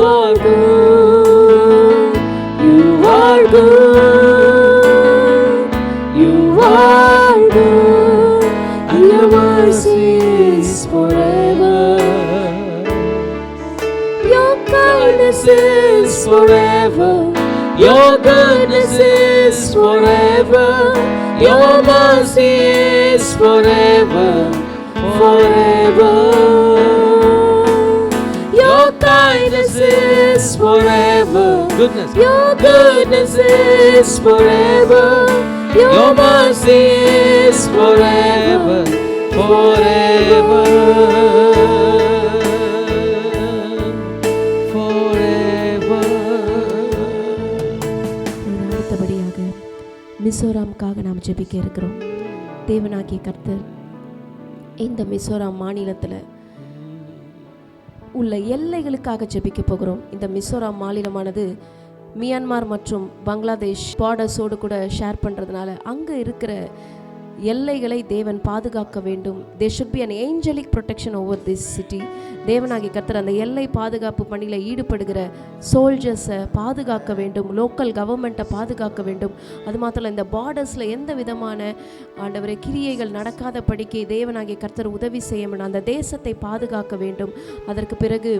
are good, you are good, you are good, and your mercy is forever. Your kindness is forever, your goodness is forever, your mercy is forever, forever. Your kindness is forever, your goodness is forever, your mercy is forever, forever, forever. அடுத்தபடியாக மிசோராமுக்காக நாம் ஜெபிக்க இருக்கிறோம். தேவனாகிய கர்த்தர் இந்த மிசோராம் மாநிலத்தில் உள்ள எல்லைகளுக்காக ஜெபிக்க போகிறோம். இந்த மிசோராம் மாநிலமானது மியான்மார் மற்றும் பங்களாதேஷ் பார்டர்ஸோடு கூட ஷேர் பண்ணுறதுனால அங்கே இருக்கிற எல்லைகளை தேவன் பாதுகாக்க வேண்டும். There should be an angelic protection over this city. தேவனாகிய கர்த்தர் அந்த எல்லை பாதுகாப்பு பணியில் ஈடுபடுகிற சோல்ஜர்ஸை பாதுகாக்க வேண்டும், லோக்கல் கவர்மெண்ட்டை பாதுகாக்க வேண்டும். அது மாத்திரம் இந்த பார்டர்ஸில் எந்த விதமான ஆண்டவரை கிரியைகள் நடக்காதபடிக்கு தேவனாகிய கர்த்தர் உதவி செய்ய வேண்டும். அந்த தேசத்தை பாதுகாக்க வேண்டும். அதற்கு பிறகு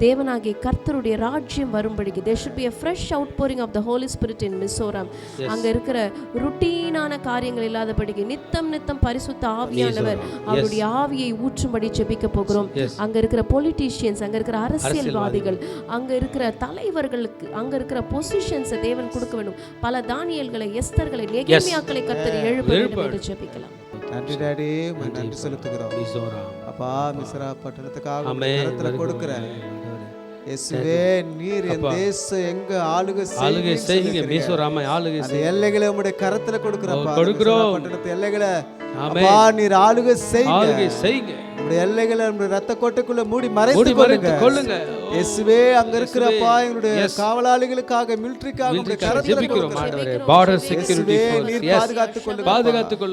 தேவனாகிய கர்த்தருடைய ராஜ்யம் வரும்படிக்கு there should be a fresh outpouring of the Holy Spirit in Mizoram. அங்க இருக்கிற ருட்டீனான காரியங்கள் இல்லாதபடிக்கு நித்தம் பரிசுத்த ஆவியானவர் அவருடைய ஆவியை ஊற்றும்படி ஜெபிக்க போகிறோம். அங்க இருக்கிற பொலிட்டீஷியன்ஸ், அங்க இருக்கிற அரசியல்வாதிகள், அங்க இருக்கிற தலைவர்களுக்கு அங்க இருக்கிற பொசிஷன்ஸை தேவன் கொடுக்க வேண்டும். பல தானியேல்களை, எஸ்தர்களை, நெகேமியாக்களை கர்த்தர் எழுப்ப வேண்டும் என்று ஜெபிக்கலாம். நன்றி டாடி, நன்றி செலுத்துகிறோம். அப்பா மிஸ்ரா பட்டணத்துக்காக கரத்துல கொடுக்கிறேன். இயேசுவே, நீர் என் தேசம் எங்க ஆளுகை செய்யுங்க. மிசோராமை ஆளுகை செய்யுங்க. எல்லைகளை உம்முடைய கரத்துல கொடுக்கிறப்பா. பட்டணத்து எல்லைகளை அப்பா நீர் ஆளுகை செய்யுங்க. உம்முடைய எல்லைகளை நம்முடைய ரத்த கோட்டைக்குள்ள மூடி மறைத்து கொள்ளுங்க. இயேசுவே, அங்க இருக்கிறப்பா எங்களுடைய காவலாளிகளுக்காக, மிலிட்டரிக்காக உம்முடைய கரத்துல கொடுக்கிறோம். ஆண்டவரே, பார்டர் செக்யூரிட்டி நீர் பாதுகாத்துக்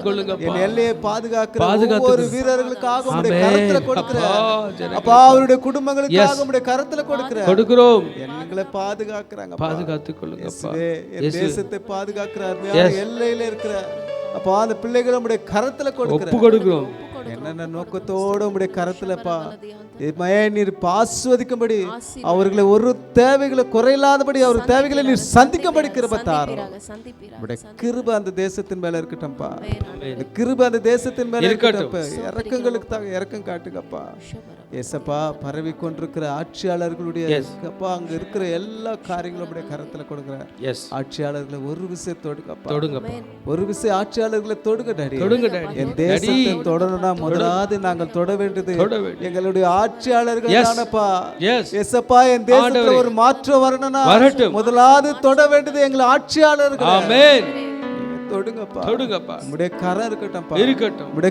கொள்ளுங்க. என் எல்லையை பாதுகாக்கிற ஒவ்வொரு வீரர்களுக்காக உம்முடைய கரத்துல கொடுக்கிறேன். அப்பா அவருடைய குடும்பங்களுக்காக உம்முடைய கரத்துல கொடுக்கிறோம். எங்களை பாதுகாத்துக் கொள்ளுங்க. என் தேசத்தை பாதுகாக்கிற அருமையான எல்லையில இருக்கிற அப்பா அந்த பிள்ளைகளை உம்முடைய கரத்துல கொடுக்கிறோம். என்னென்ன நோக்கத்தோடு உம்முடைய கரத்துலப்பா நீர் ஆசீர்வதிக்கும்படி, அவர்களை ஒரு தேவைகளை குறையில்லாதபடி அவர் தேவைகளை நீர் சந்திக்கும்படி கிருபை தாரும். உம்முடைய கிருபை அந்த தேசத்தின் மேல இருக்கட்டும்பா. இந்த கிருபை அந்த தேசத்தின் மேல இருக்கட்டும். இறக்கங்களுக்கு இறக்கம் காட்டுங்கப்பா. ஏசப்பா, பரவி கொண்டிருக்கிற ஆட்சியாளர்களுடைய அப்பா அங்க இருக்கிற எல்லா காரியங்களும் உடைய கரத்துல கொடுக்குறேன். ஆட்சியாளர்களை ஒரு விஷயம் தொடுங்கப்பா. ஒரு விஷயம் ஆட்சியாளர்களை தொடுங்க டாடி. என் தேசத்தை தொடரணும்னா முதலாவது நாங்கள் தொட வேண்டியது எங்களுடைய ஆட்சியாளர்கள் தானப்பா. ஏசப்பா, என் தேசத்துல ஒரு மாற்றம் வரணும்னா முதலாவது தொட வேண்டியது எங்கள் ஆட்சியாளர்கள். ஆமென். தொடுங்கப்பா. உம்முடைய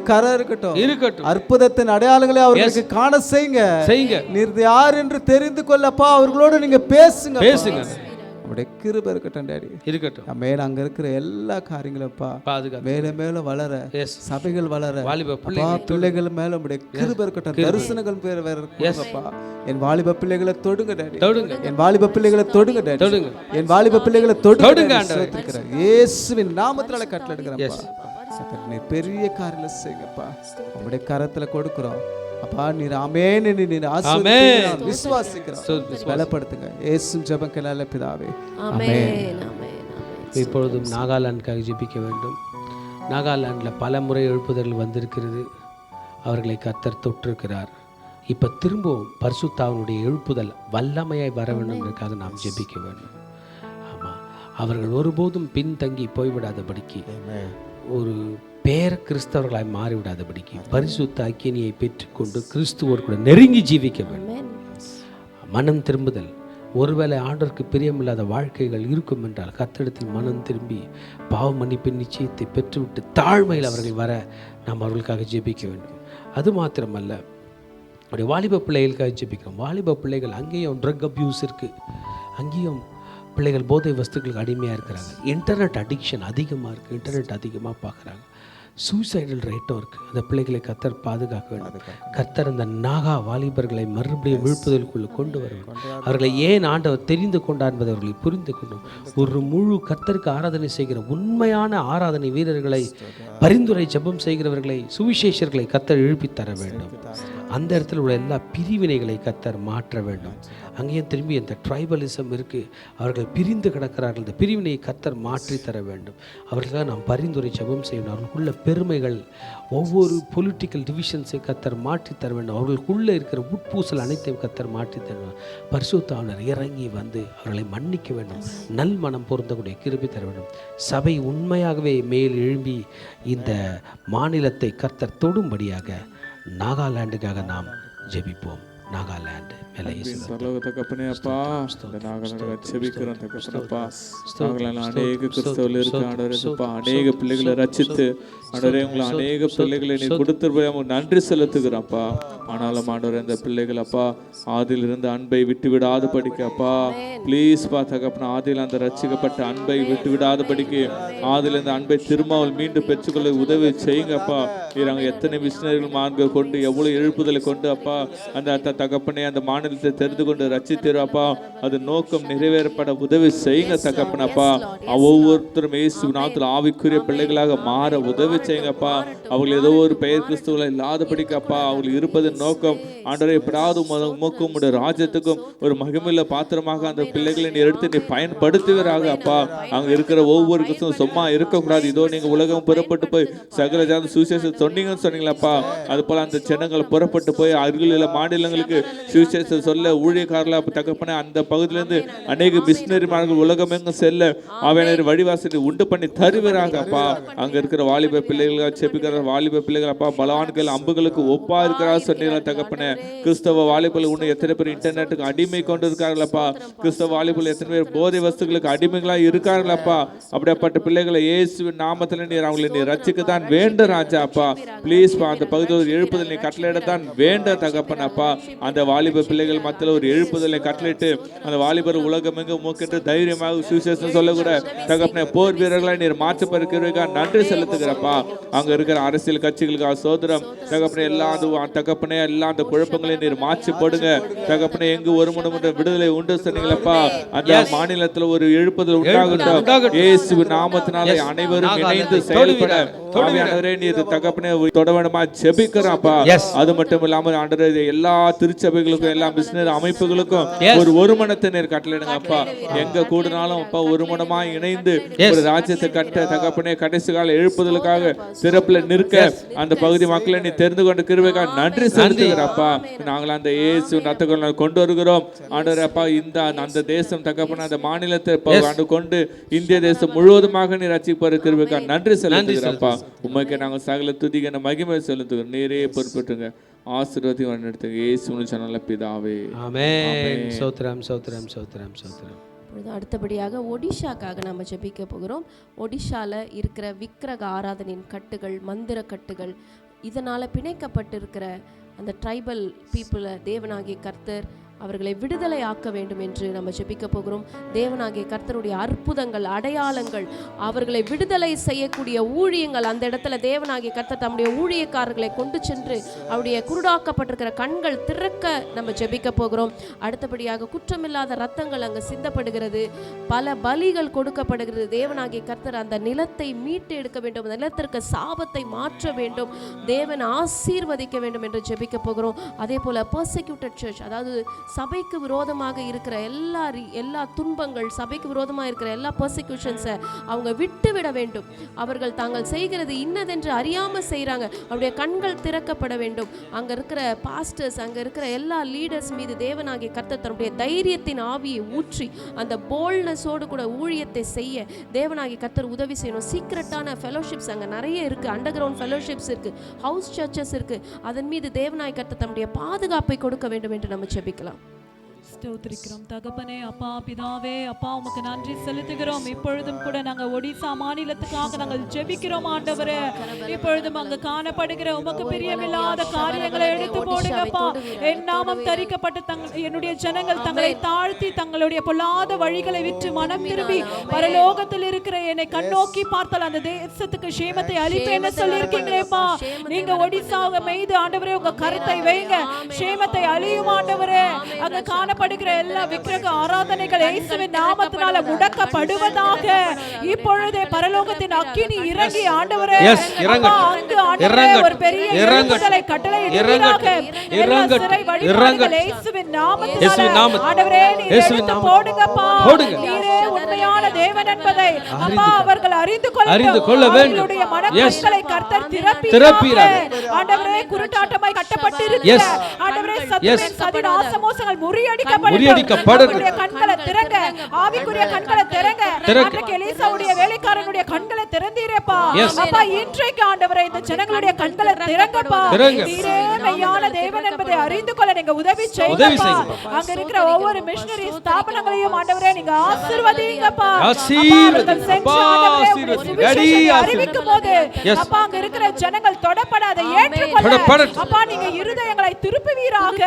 கரம் இருக்கட்டும். அற்புதத்தின் அடையாளங்களை அவர்களுக்கு காண செய்யுங்க. நீர் யார் என்று தெரிந்து கொள்ளப்பா. அவர்களோடு நீங்க பேசுங்க. உடைய கிருபை இருக்கட்டும் டாடி, இருக்கட்டும். மேல அங்க இருக்கிற எல்லா காரியங்களும்ப்பா பாதுகாப்பு மேல மேல வளர, சபைகள் வளர, வாலிப பிள்ளைகள் மேல உடைய கிருபை இருக்கட்டும், தரிசனங்கள் பேர் வேற இருக்குப்பா. என் வாலிப பிள்ளைகளை தொடுங்க டாடி, தொடுங்க. என் வாலிப பிள்ளைகளை தொடுங்க டாடி, தொடுங்க. என் வாலிப பிள்ளைகளை தொடுங்க தொடுங்க ஆண்டவரே. இயேசுவின் நாமத்தினால கட்டளை எடுக்கிறேன்ப்பா. நீ பெரிய காரியங்களை செய்யுங்கப்பா, உங்களுடைய கரத்துல கொடுக்கிறோம் அப்பா. நீர் ஆமென் என்று நீர் ஆசீர்வதிக்கிறீர், விசுவாசிக்கிறோம், பலப்படுத்துங்க. இயேசுவின் ஜெபம் கேளல பிதாவே, ஆமென் ஆமென். இப்பொழுதும் நாகாலாந்துக்காக ஜெபிக்க வேண்டும். நாகாலாண்டில் பல முறை எழுப்புதல்கள் வந்திருக்கிறது, அவர்களை கர்த்தர் தொற்றிருக்கிறார். இப்போ திரும்பவும் பரிசுத்தாவினுடைய எழுப்புதல் வல்லமையாய் வர வேண்டும் என்பதற்காக நாம் ஜெபிக்க வேண்டும். ஆமாம், அவர்கள் ஒருபோதும் பின்தங்கி போய்விடாதபடிக்கு, ஒரு பேர கிறிஸ்தவர்களாய் மாறிவிடாதபடிக்கு பரிசுத்த அக்கினியை பெற்றுக்கொண்டு கிறிஸ்துவோடு கூட நெருங்கி ஜீவிக்க வேண்டும். மனம் திரும்புதல், ஒருவேளை ஆண்டவருக்கு பிரியமில்லாத வாழ்க்கைகள் இருக்கும் என்றால் கர்த்தரிடத்தில் மனம் திரும்பி பாவ மன்னிப்பின் நிச்சயத்தை பெற்றுவிட்டு தாழ்மையில் அவர்கள் வர நாம் அவர்களுக்காக ஜெபிக்க வேண்டும். அது மாத்திரமல்ல, அப்படி வாலிப பிள்ளைகளுக்காக ஜெபிக்கிறோம். வாலிப பிள்ளைகள் அங்கேயும் ட்ரக் அப்யூஸ் இருக்குது, அங்கேயும் பிள்ளைகள் போதை வஸ்துக்களுக்கு அடிமையாக இருக்கிறாங்க. இன்டர்நெட் அடிக்ஷன் அதிகமாக இருக்குது, இன்டர்நெட் அதிகமாக பார்க்குறாங்க. சூசைடல் ரேட்டும் இருக்குது. அந்த பிள்ளைகளை கர்த்தர் பாதுகாக்க வேண்டும். கர்த்தர் அந்த நாகா வாலிபர்களை மறுபடியும் விழுப்புதலுக்குள்ளே கொண்டு வர வேண்டும். அவர்களை ஏன் ஆண்டவர் தெரிந்து கொண்டார் என்பதை அவர்களை புரிந்து கொண்டும் ஒரு முழு கர்த்தருக்கு ஆராதனை செய்கிற உண்மையான ஆராதனை வீரர்களை, பரிந்துரை ஜெபம் செய்கிறவர்களை, சுவிசேஷர்களை கர்த்தர் எழுப்பித் தர வேண்டும். அந்த இடத்துல உள்ள எல்லா பிரிவினைகளை கர்த்தர் மாற்ற வேண்டும். அங்கேயும் திரும்பி அந்த ட்ரைபலிசம் இருக்குது, அவர்கள் பிரிந்து கிடக்கிறார்கள். இந்த பிரிவினையை கர்த்தர் மாற்றி தர வேண்டும். அவர்களுக்காக நாம் பரிந்துரை ஜெபம் செய்யணும். அவர்களுக்குள்ள பெருமைகள், ஒவ்வொரு பொலிட்டிக்கல் டிவிஷன்ஸை கர்த்தர் மாற்றி தர வேண்டும். அவர்களுக்குள்ளே இருக்கிற உட்பூசல் அனைத்தையும் கர்த்தர் மாற்றி தர வேண்டும். பரிசுத்தாவினர் இறங்கி வந்து அவர்களை மன்னிக்க வேண்டும். நல் மனம் பொருந்தக்கூடிய கிருபை தர வேண்டும். சபை உண்மையாகவே மேல் எழும்பி இந்த மாநிலத்தை கர்த்தர் தொடும்படியாக நாகாலாண்டுக்காக நாம் ஜெபிப்போம். நாகாலாந்து தகப்பனே அப்பா, இந்த நாகாலாந்து ஜெபிக்கிறோம் தகப்பனப்பா. நாகாலாந்து அநேக கிறிஸ்தவர்கள் இருக்கு ஆண்டவரேப்பா, அநேக பிள்ளைகளை ரட்சித்து ஆண்டவரே உங்களை அநேக பிள்ளைகளை நீ கொடுத்துருப்ப நன்றி செலுத்துகிறப்பா. ஆனாலும் ஆண்டவரே அந்த பிள்ளைகள் அப்பா ஆதியிலிருந்து அன்பை விட்டு விடாத படிக்கப்பா, ப்ளீஸ் பா தகப்பன, ஆதியில் அந்த ரட்சிக்கப்பட்ட அன்பை விட்டு விடாத படிக்க, ஆதியில் அந்த அன்பை திரும்ப மீண்டும் பெற்றுக்கொள்ள உதவி செய்யுங்கப்பா. நாங்கள் எத்தனை மிஷினரிகள் மான்கள் கொண்டு எவ்வளவு எழுப்புதலை கொண்டு அப்பா அந்த தகப்பனே அந்த மாநிலத்தை தெரிந்து கொண்டு ரட்சித்திருப்பா, அது நோக்கம் நிறைவேறப்பட உதவி செய்யுங்க தகப்பனப்பா. ஒவ்வொருத்தரும் இயேசு நாமத்தில் ஆவிக்குரிய பிள்ளைகளாக மாற உதவி செய்யுங்கப்பா. அவர்கள் ஏதோ ஒரு பெயர் கிறிஸ்துவ இல்லாத படிக்கப்பா, அவர்கள் இருப்பதன் நோக்கம் ஆண்டவரே எப்படாவது உமக்கும் உடைய ராஜ்யத்துக்கும் ஒரு மகிமையுள்ள பாத்திரமாக அந்த பிள்ளைகளை நீ எடுத்து நீ பயன்படுத்துவீராக அப்பா. அங்க இருக்கிற ஒவ்வொரு கிறிஸ்துவும் சும்மா இருக்கக்கூடாது. இதோ நீங்க உலகம் புறப்பட்டு போய் சகல ஜாதி சுவிசேஷம் சொன்னீங்கன்னு சொன்னீங்களப்பா, அது போல அந்த ஜனங்கள் புறப்பட்டு போய் அருகில் உள்ள மாநிலங்களுக்கு சுவிசேஷம் சொல்ல ஊழியக்காரர்களா தகப்பன அந்த பகுதியிலிருந்து அநேக மிஷினரிமார்கள் உலகம் எங்கும் செல்ல அவனை வழிவாசலை உண்டு பண்ணி தருவீராக அப்பா. அங்க இருக்கிற வாலிப பிள்ளைகளாக செபிக்கிற வாலிப பிள்ளைகள் அப்பா பலவான்கள் அம்புகளுக்கு ஒப்பா இருக்கிறா சொன்னீங்களா தகப்பன. கிறிஸ்தவ வாலிபர்கள் இன்னும் எத்தனை பேர் இன்டர்நெட்டுக்கு அடிமை கொண்டு இருக்கார்களப்பா. கிறிஸ்தவ வாலிபர்கள் எத்தனை பேர் போதை வஸ்துகளுக்கு அடிமைகளா இருக்கார்களப்பா. அப்படிப்பட்ட பிள்ளைகளை இயேசுவின் நாமத்துல நீர் அவங்களை நீ ரட்சிக்கத்தான் வேண்டும் ராஜா அப்பா. ப்ளீஸ் பா, அந்த பகுதியில் எழுப்புதல் நீ கட்டளையிடத்தான் வேண்ட தகப்பன் அப்பா. அந்த வாலிப பிள்ளைகள் மத்தியில் ஒரு எழுப்புதலை கட்டளையிட்டு அந்த வாலிபர் உலகம் எங்கு மூக்கென்று தைரியமாக சுவிசேஷம் சொல்லக்கூட தகப்பனை போர் வீரர்களை நீர் மாற்றப்பெருக்கிறதுக்காக நன்றி செலுத்துகிறப்பா. அங்க இருக்கிற அரசியல் கட்சிகளுக்காக சோதரம் தகப்பனை தகப்பனே எல்லா அந்த குழப்பங்களை நீர் மாற்றி போடுங்க தகப்பனை. எங்கு ஒரு முறை விடுதலை உண்டு சொன்னீங்களப்பா, அந்த மாநிலத்தில் ஒரு எழுப்புதல் உண்டாகட்டும் இயேசுவின் நாமத்தினாலே. அனைவரும் இணைந்து செயல்பட நீர் தகப்பனே தொட வேண்டுமா ஜெபிக்கிறப்பா. அது மட்டும் இல்லாமல் ஆண்டவரே எல்லா திருச்சபைகளுக்கும் எல்லா மிஷனரி அமைப்புகளுக்கும் ஒரு மனத்தை நீர் கட்டளையிடுங்க அப்பா. எங்க கூடினாலும் அப்பா ஒரு மனமா இணைந்து ஒரு ராஜ்யத்தை கட்ட தகப்பனே கடைசி கால எழுப்புதலுக்காக சிறப்புல நிற்க அந்த பகுதி மக்களை நீ தெரிந்து கொண்ட கிருபைக்காக நன்றி செலுத்துகிறப்பா. நாங்கள் அந்த இயேசு ரத்தத்தை கொண்டு வருகிறோம் ஆண்டவரே அப்பா. இந்த அந்த தேசம் தகப்பன அந்த மாநிலத்தை ஆண்டு கொண்டு இந்திய தேசம் முழுவதுமாக நீ ரட்சிப்பாரு கிருபைக்காக நன்றி செலுத்துகிறப்பா. உண்மைக்கு நாங்கள் சகல துதிக்க மகிமை செலுத்துகிறோம். நீரே பொறுப்பேற்றுங்க, ஆசீர்வாதத்தை வழிநடத்துங்க இயேசுவின் நல்ல பிதாவே. ஆமென். ஸ்தோத்திரம் ஸ்தோத்திரம் ஸ்தோத்திரம் ஸ்தோத்திரம். அடுத்தபடியாக ஒடிஷாக்காக நம்ம ஜெபிக்க போகிறோம். ஒடிஷால இருக்கிற விக்கிரக ஆராதனையின் கட்டுகள், மந்திர கட்டுகள், இதனால பிணைக்கப்பட்டிருக்கிற அந்த ட்ரைபல் பீப்புளை தேவனாகிய கர்த்தர் அவர்களை விடுதலை ஆக்க வேண்டும் என்று நம்ம ஜெபிக்க போகிறோம். தேவனாகிய கர்த்தருடைய அற்புதங்கள், அடையாளங்கள், அவர்களை விடுதலை செய்யக்கூடிய ஊழியங்கள், அந்த இடத்துல தேவனாகிய கர்த்தர் தம்முடைய ஊழியக்காரர்களை கொண்டு சென்று அவருடைய குருடாக்கப்பட்டிருக்கிற கண்கள் திறக்க நம்ம ஜெபிக்க போகிறோம். அடுத்தபடியாக குற்றமில்லாத ரத்தங்கள் அங்கு சிந்தப்படுகிறது, பல பலிகள் கொடுக்கப்படுகிறது. தேவனாகிய கர்த்தர் அந்த நிலத்தை மீட்டு எடுக்க வேண்டும், அந்த நிலத்திற்கு சாபத்தை மாற்ற வேண்டும், தேவன் ஆசீர்வதிக்க வேண்டும் என்று ஜெபிக்க போகிறோம். அதே போல பர்செக்யூட்டட் சர்ச், அதாவது சபைக்கு விரோதமாக இருக்கிற எல்லா துன்பங்கள், சபைக்கு விரோதமாக இருக்கிற எல்லா பர்செக்யூஷன்ஸை அவங்க விட்டுவிட வேண்டும். அவர்கள் தாங்கள் செய்கிறது இன்னதென்று அறியாமல் செய்கிறாங்க, அவருடைய கண்கள் திறக்கப்பட வேண்டும். அங்கே இருக்கிற பாஸ்டர்ஸ், அங்கே இருக்கிற எல்லா லீடர்ஸ் மீது தேவனாகிய கர்த்தர் தன்னுடைய தைரியத்தின் ஆவியை ஊற்றி அந்த போல்ட்னஸோடு கூட ஊழியத்தை செய்ய தேவனாகிய கர்த்தர் உதவி செய்யணும். சீக்ரெட்டான ஃபெலோஷிப்ஸ் அங்கே நிறைய இருக்குது, அண்டர் கிரவுண்ட் ஃபெலோஷிப்ஸ் இருக்குது, ஹவுஸ் சர்ச்சஸ் இருக்குது. அதன் மீது தேவனாகிய கர்த்தர் தன்னுடைய பாதுகாப்பை கொடுக்க வேண்டும் என்று நம்ம ஜெபிக்கலாம். ஸ்தோத்திரிக்கிறோம் தகப்பனே. அப்பா பிதாவே, அப்பா உமக்கு நன்றி செலுத்துகிறோம். இப்பொழுதும் கூட நாங்கள் ஒடிசா மாநிலத்துக்காக நாங்கள் ஜெபிக்கிறோம் ஆண்டவரே. இப்பொழுதும் அங்கு காணப்படுகிற உமக்கு பிரியமில்லாத காரியங்களை எடுத்து போடுங்கப்பா. என் நாமம் தரிக்கப்பட்ட என்னுடைய ஜனங்கள் தங்களை தாழ்த்தி தங்களுடைய பொல்லாத வழிகளை விட்டு மனம் திரும்பி பரலோகத்தில் இருக்கிற என்னை கண்ணோக்கி பார்த்தால் அந்த தேசத்துக்கு சேமத்தை அளிப்பேன்னு சொல்லியிருக்கீங்களேப்பா. நீங்க ஒடிசாவை மீது ஆண்டவரே உங்க கருத்தை வைங்க, சேமத்தை அழியும் ஆண்டவரே. அங்க காணப்படுகிற எல்லா விக்கிரக ஆராதனைகள் இயேசுவின் நாமத்தினால முடக்கப்படுவதாக. இப்பொழுதே பரலோகத்தின் அக்கினி இறங்கி ஆண்டவரே அங்கு ஆண்டவரே ஒரு பெரிய எழுப்புதலை கட்டளையிடுவீராக. எல்லா சிறை வழிபாடுகள் இயேசுவின் நாமத்தினால ஆண்டவரே நீர் எடுத்து போடுங்கப்பா. நீரே உண்மையான தேவன் என்பதை அப்பா அவர்கள் அறிந்து கொள்ள வேண்டும். அவர்களுடைய மனக்கண்களை கர்த்தர் திறப்பீராக. ஆண்டவரே குருட்டாட்டமாய் கட்டப்பட்டிருக்கிற ஆண்டவரே சத்துருவின் சதி நாசமோசங்கள் முறியடிக்கப்படட்டும். கண்களை திறங்க, ஆவிக்குரிய கண்களை திறங்க. அன்றைக்கு எலிசாவுடைய வேலைக்காரனுடைய கண்களை திறந்தீரேப்பா. அப்பா இன்றைக்கு ஆண்டவரே இந்த ஜனங்களுடைய கண்களை திறங்கப்பா. நீரே மெய்யான தேவன் என்பதை அறிந்து கொள்ள நீங்க உதவி செய்யுங்கப்பா. அங்க இருக்கிற ஒவ்வொரு மிஷனரி ஸ்தாபனங்களையும் ஆண்டவரே நீங்க ஆசீர்வதிங்கப்பா. அவர்கள் சென்று ஆண்டவரே உம்முடைய சுவிசேஷத்தை அறிவிக்கும் போது அப்பா அங்க இருக்கிற ஜனங்கள் தொடப்படாத ஏற்றுக்கொள்ள அப்பா நீங்க இருதயங்களை திருப்புவீராக.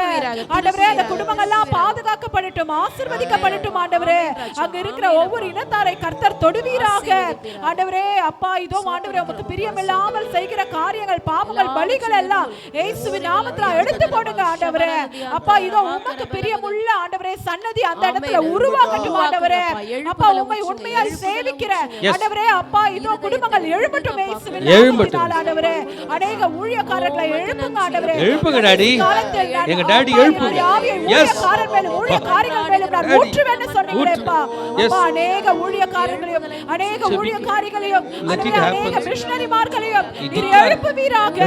ஆண்டவரே அந்த குடும்பங்கள் எல்லாம் பாதுகாக்கப்படட்டும், ஆசீர்வதிக்கப்படட்டும் ஆண்டவரே. அங்க இருக்கிற ஒவ்வொரு இனத்தாரை கர்த்தர் தொடுவீராக ஆண்டவரே. அப்பா இதோ ஆண்டவரே உமக்கு பிரியமில்லாமல் செய்கிற காரியங்கள், பாவங்கள், பலிகள் எல்லாம் இயேசுவின் நாமத்தினால எடுத்து போடுங்க ஆண்டவரே. அப்பா இதோ உமக்கு பிரியமுள்ள ஆண்டவரே சன்னதி அந்த இடத்துல உருவாக்கட்டும் ஆண்டவரே. அப்பா உம்மை உண்மையாய் சேவிக்கிற ஆண்டவரே அப்பா இதோ குடும்பங்கள் எழும்பட்டும் இயேசுவின் நாமத்தினால ஆண்டவரே. अनेक ஊழியக்காரர்களை எழுப்புங்க ஆண்டவரே. எழுப்புங்க டாடி, எங்க டாடி எழுப்புங்க. எஸ் ஊழியக்காரர்கள் மேல நான் ஊற்றுவேன்னு சொன்னீங்களேப்பா. அப்பா अनेक ஊழியக்காரர்களையும் अनेक ஊழியக்காரிகளையும் अनेक மிஷனரிமார்களையும் நீர் எழுப்புவீராக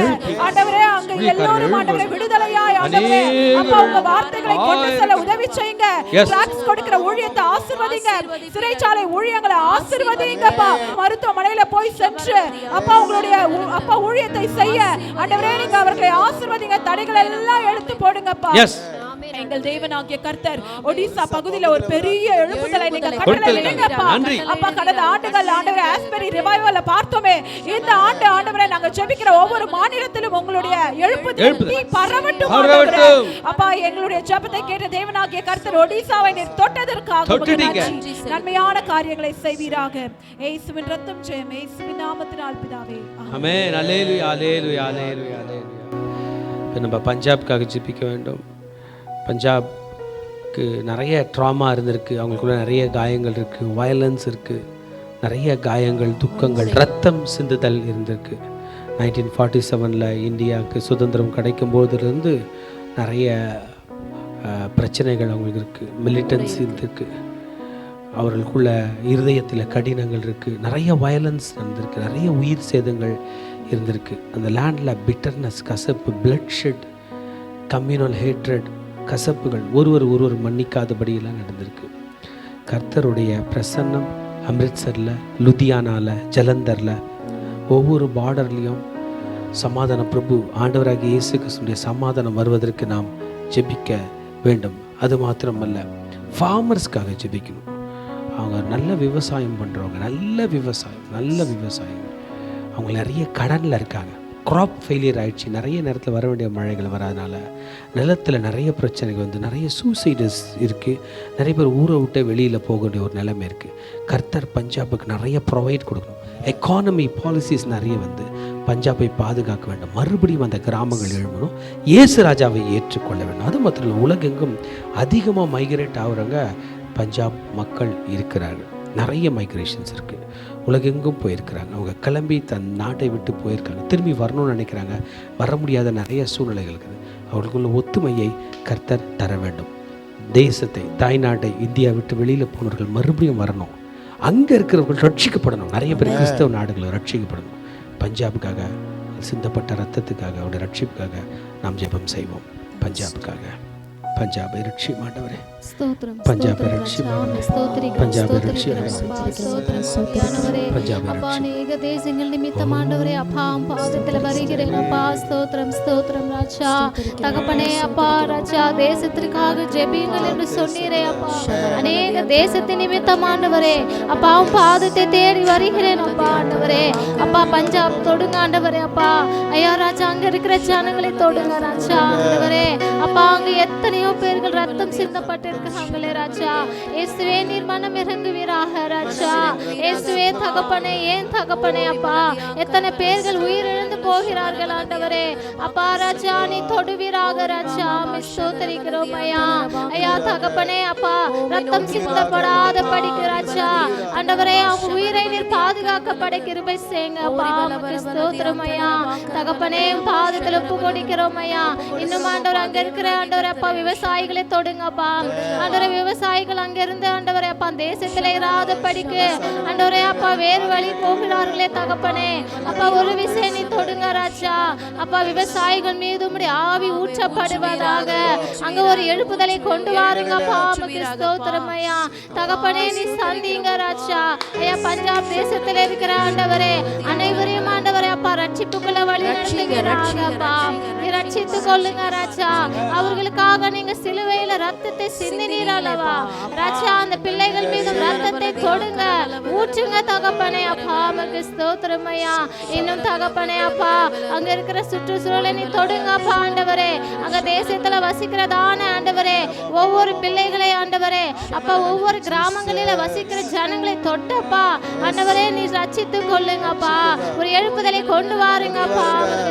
ஆண்டவரே. அங்க எல்லோரும் ஆண்டவரே விடுதலையாய் ஆண்டவரே அப்பா உங்க வார்த்தைகளை கொண்டு செல்ல உதவி செய்யுங்க. ட்ராக்ஸ் கொடுக்கிற ஊழியத்தை ஆசீர்வதிங்க, சிறைச்சாலை ஊழியங்களை ஆசீர்வதிங்கப்பா. மருத்துவமனையில போய் சென்று அப்பா உங்களுடைய அப்பா ஊழியத்தை செய்ய ஆண்டவரே நீங்க அவர்களை ஆசீர்வதிங்க. தடைகளை எல்லாம் எடுத்து போடுங்கப்பா. எங்கள் தேவனாகிய கர்த்தர் ஒடிசா பகுதியில ஒரு பெரிய எழுப்புதலை நீங்க கட்டளையிடுங்கப்பா. அப்பா கடந்த ஆண்டுகள் ஆண்டவரே ஆஸ்பெரி ரிவைவல்ல பார்த்தோமே, இந்த ஆண்டு ஆண்டவரே நாங்க ஜெபிக்கிற ஒவ்வொரு மாநிலத்திலும் உங்களுடைய எழுப்புதல் பரவட்டும் ஆண்டவரே. அப்பா எங்களுடைய ஜெபத்தை கேட்ட தேவனாகிய கர்த்தர் ஒடிசாவை நீர் தொட்டதற்காக நன்மையான காரியங்களை செய்வீராக. இயேசுவின் ரத்தம் ஜெயம், இயேசுவின் நாமத்தினால் பிதாவே ஆமென். அல்லேலூயா அல்லேலூயா அல்லேலூயா அல்லேலூயா. நம்ம பஞ்சாப்காக ஜெபிக்க வேண்டும். பஞ்சாப்க்கு நிறைய ட்ராமா இருந்திருக்கு, அவங்களுக்குள்ள நிறைய காயங்கள் இருக்குது, வயலன்ஸ் இருக்குது, நிறைய காயங்கள், துக்கங்கள், ரத்தம் சிந்துதல் இருந்திருக்கு. 1947 இந்தியாவுக்கு சுதந்திரம் கிடைக்கும் போதிலிருந்து நிறைய பிரச்சனைகள் அவங்களுக்கு இருக்குது, மிலிட்டன்ஸ் இருந்திருக்கு, அவர்களுக்குள்ள இருதயத்தில் கடினங்கள் இருக்குது, நிறைய வயலன்ஸ் நடந்திருக்கு, நிறைய உயிர் சேதங்கள் இருந்திருக்கு. அந்த லேண்டில் பிட்டர்னஸ், கசப்பு, பிளட் ஷெட், கம்யூனல் ஹேட்ரட், கசப்புகள், ஒருவர் மன்னிக்காதபடியெல்லாம் நடந்திருக்கு. கர்த்தருடைய பிரசன்னம் அம்ரித்சரில், லுதியானாவில், ஜலந்தரில், ஒவ்வொரு பார்டர்லேயும் சமாதான பிரபு ஆண்டவராகிய இயேசு கிறிஸ்துவின் சமாதானம் வருவதற்கு நாம் ஜெபிக்க வேண்டும். அது மாத்திரமல்ல, ஃபார்மர்ஸ்க்காக ஜெபிக்கணும். அவங்க நல்ல விவசாயம் பண்ணுறவங்க, நல்ல விவசாயம் அவங்க நிறைய கடனில் இருக்காங்க, க்ராப் ஃபெயிலியர் ஆகிடுச்சு. நிறைய நேரத்தில் வர வேண்டிய மழைகள் வராதனால நிலத்தில் நிறைய பிரச்சனைகள் வந்து நிறைய சூசைடஸ் இருக்குது. நிறைய பேர் ஊரை விட்டு வெளியில் போக வேண்டிய ஒரு நிலைமை இருக்குது. கர்த்தர் பஞ்சாபுக்கு நிறைய ப்ரொவைட் கொடுக்கணும். எக்கானமி பாலிசிஸ் நிறைய வந்து பஞ்சாபை பாதுகாக்க வேண்டும். மறுபடியும் அந்த கிராமங்கள் எழும்பணும். இயேசு ராஜாவை ஏற்றுக்கொள்ள வேண்டும். அது மாத்திரம் இல்லை, உலகெங்கும் அதிகமாக மைக்ரேட் ஆகிறவங்க பஞ்சாப் மக்கள் இருக்கிறார்கள். நிறைய மைக்ரேஷன்ஸ் இருக்குது. உலகெங்கும் போயிருக்கிறாங்க. அவங்க கிளம்பி தன் நாட்டை விட்டு போயிருக்காங்க. திரும்பி வரணும்னு நினைக்கிறாங்க. வர முடியாத நிறைய சூழ்நிலைகள் இருக்குது. அவர்களுக்குள்ள ஒத்துமையை கர்த்தர் தர வேண்டும். தேசத்தை, தாய்நாட்டை, இந்தியா விட்டு வெளியில் போனவர்கள் மறுபடியும் வரணும். அங்கே இருக்கிறவர்கள் ரட்சிக்கப்படணும். நிறைய பேர் கிறிஸ்தவ நாடுகளில் ரட்சிக்கப்படணும். பஞ்சாபுக்காக சிந்தப்பட்ட ரத்தத்துக்காக, அவருடைய ரட்சிப்புக்காக நாம் ஜெபம் செய்வோம். பஞ்சாபுக்காக. பஞ்சாபை ரட்சி மாண்டவரே, பஞ்சாபை ரட்சி மாண்டவரே, பஞ்சாபை ரட்சி அப்பா அநேக தேசங்கள் நிமித்தம் ஆண்டவரே அப்பா பாதத்தில் வருகிறேன் அப்பா. ஸ்தோத்திரம் ஸ்தோத்திரம் ராஜா. தகப்பனே அப்பா ராஜா, தேசத்திற்காக ஜெபியுங்கள் என்று சொன்னீரே அப்பா. அநேக தேசத்தின் நிமித்தம் ஆண்டவரே அப்பா பாதத்தை தேடி வருகிறேன் அப்பா. ஆண்டவரே அப்பா பஞ்சாப் தொடுங்க ஆண்டவரே அப்பா. ஐயா ராஜா, அங்க இருக்கிற ஜனங்களை தொடுங்க ராஜா. ஆண்டவரே அப்பா, அங்க எத்தனையோ பேர்கள் ரத்தம் சிந்தப்பட்டு இருக்கிறாங்களே ராஜா. இயேசுவே நீர் மனம் இறங்குவீராக ராஜா. இயேசுவே தகப்பனே, ஏன் தகப்பனே அப்பா, எத்தனை பேர்கள் உயிரிழந்து போகிறார்கள் ஆண்டவரே அப்பா ராஜா. நீ தொடுவீராக ராஜா. ஸ்தோத்திரிக்கிறோம் ஐயா. ஐயா தகப்பனே அப்பா, ரத்தம் சிந்தப்படாத படிக்க ராஜா. ஆண்டவரே அவங்க உயிரை நீர் பாதுகாக்கப்பட கிருபை செய்யுங்க அப்பா. ஸ்தோத்திரம் ஐயா. தகப்பனே பாதத்தில் ஒப்பு கொடுக்கிறோம் ஐயா. இன்னும் ஆண்டவர் அங்க இருக்கிற ஆண்டவர் அப்பா விவசாயிகளை தொடுங்கப்பா. ஆண்டவரே விவசாயிகள் அங்க இருந்து ஆண்டவரே அப்பா தேசத்திலே இராத படிக்க ஆண்டவரே அப்பா வேறு வழி போகிறார்களே தகப்பனே அப்பா, ஒரு விஷயம் நீ தொடுங்க ராஜா. அப்பா விவசாயிகள் மீது உம்முடைய ஆவி ஊற்றப்படுவதாக. அங்க ஒரு எழுப்புதலை கொண்டு வாருங்கப்பா. ஸ்தோத்திரம் ஐயா. தகப்பனே நீ சந்திங்க ராஜா. ஐயா பஞ்சாப் தேசத்தில் இருக்கிற ஆண்டவரே அனைவரையும் ஆண்டவரே அப்பா ரட்சிப்புக்குள்ள வழி நடத்துகிறப்பா. நீ ரட்சித்து கொள்ளுங்க ராஜா. அவர்களுக்காக நீங்க சிலுவையில ரத்தத்தை சிந்தினீர் அல்லவா ராஜா. அந்த பிள்ளைகள் மீது ரத்தத்தை தொடுங்க, ஊற்றுங்க தகப்பனே அப்பா. நமக்கு ஸ்தோத்திரம் ஐயா. இன்னும் தகப்பனே அப்பா, அங்க இருக்கிற சுற்றுச்சூழலை நீ தொடுங்க அப்பா. ஆண்டவரே அங்க தேசத்துல வசிக்கிறதான ஆண்டவரே ஒவ்வொரு பிள்ளைகளை ஆண்டவரே அப்பா, ஒவ்வொரு கிராமங்களில வசிக்கிற ஜனங்களை தொட்டப்பா ஆண்டவரே நீ ரட்சித்து கொள்ளுங்கப்பா. ஒரு எழுப்புதலை கொண்டு வாருங்கப்பா.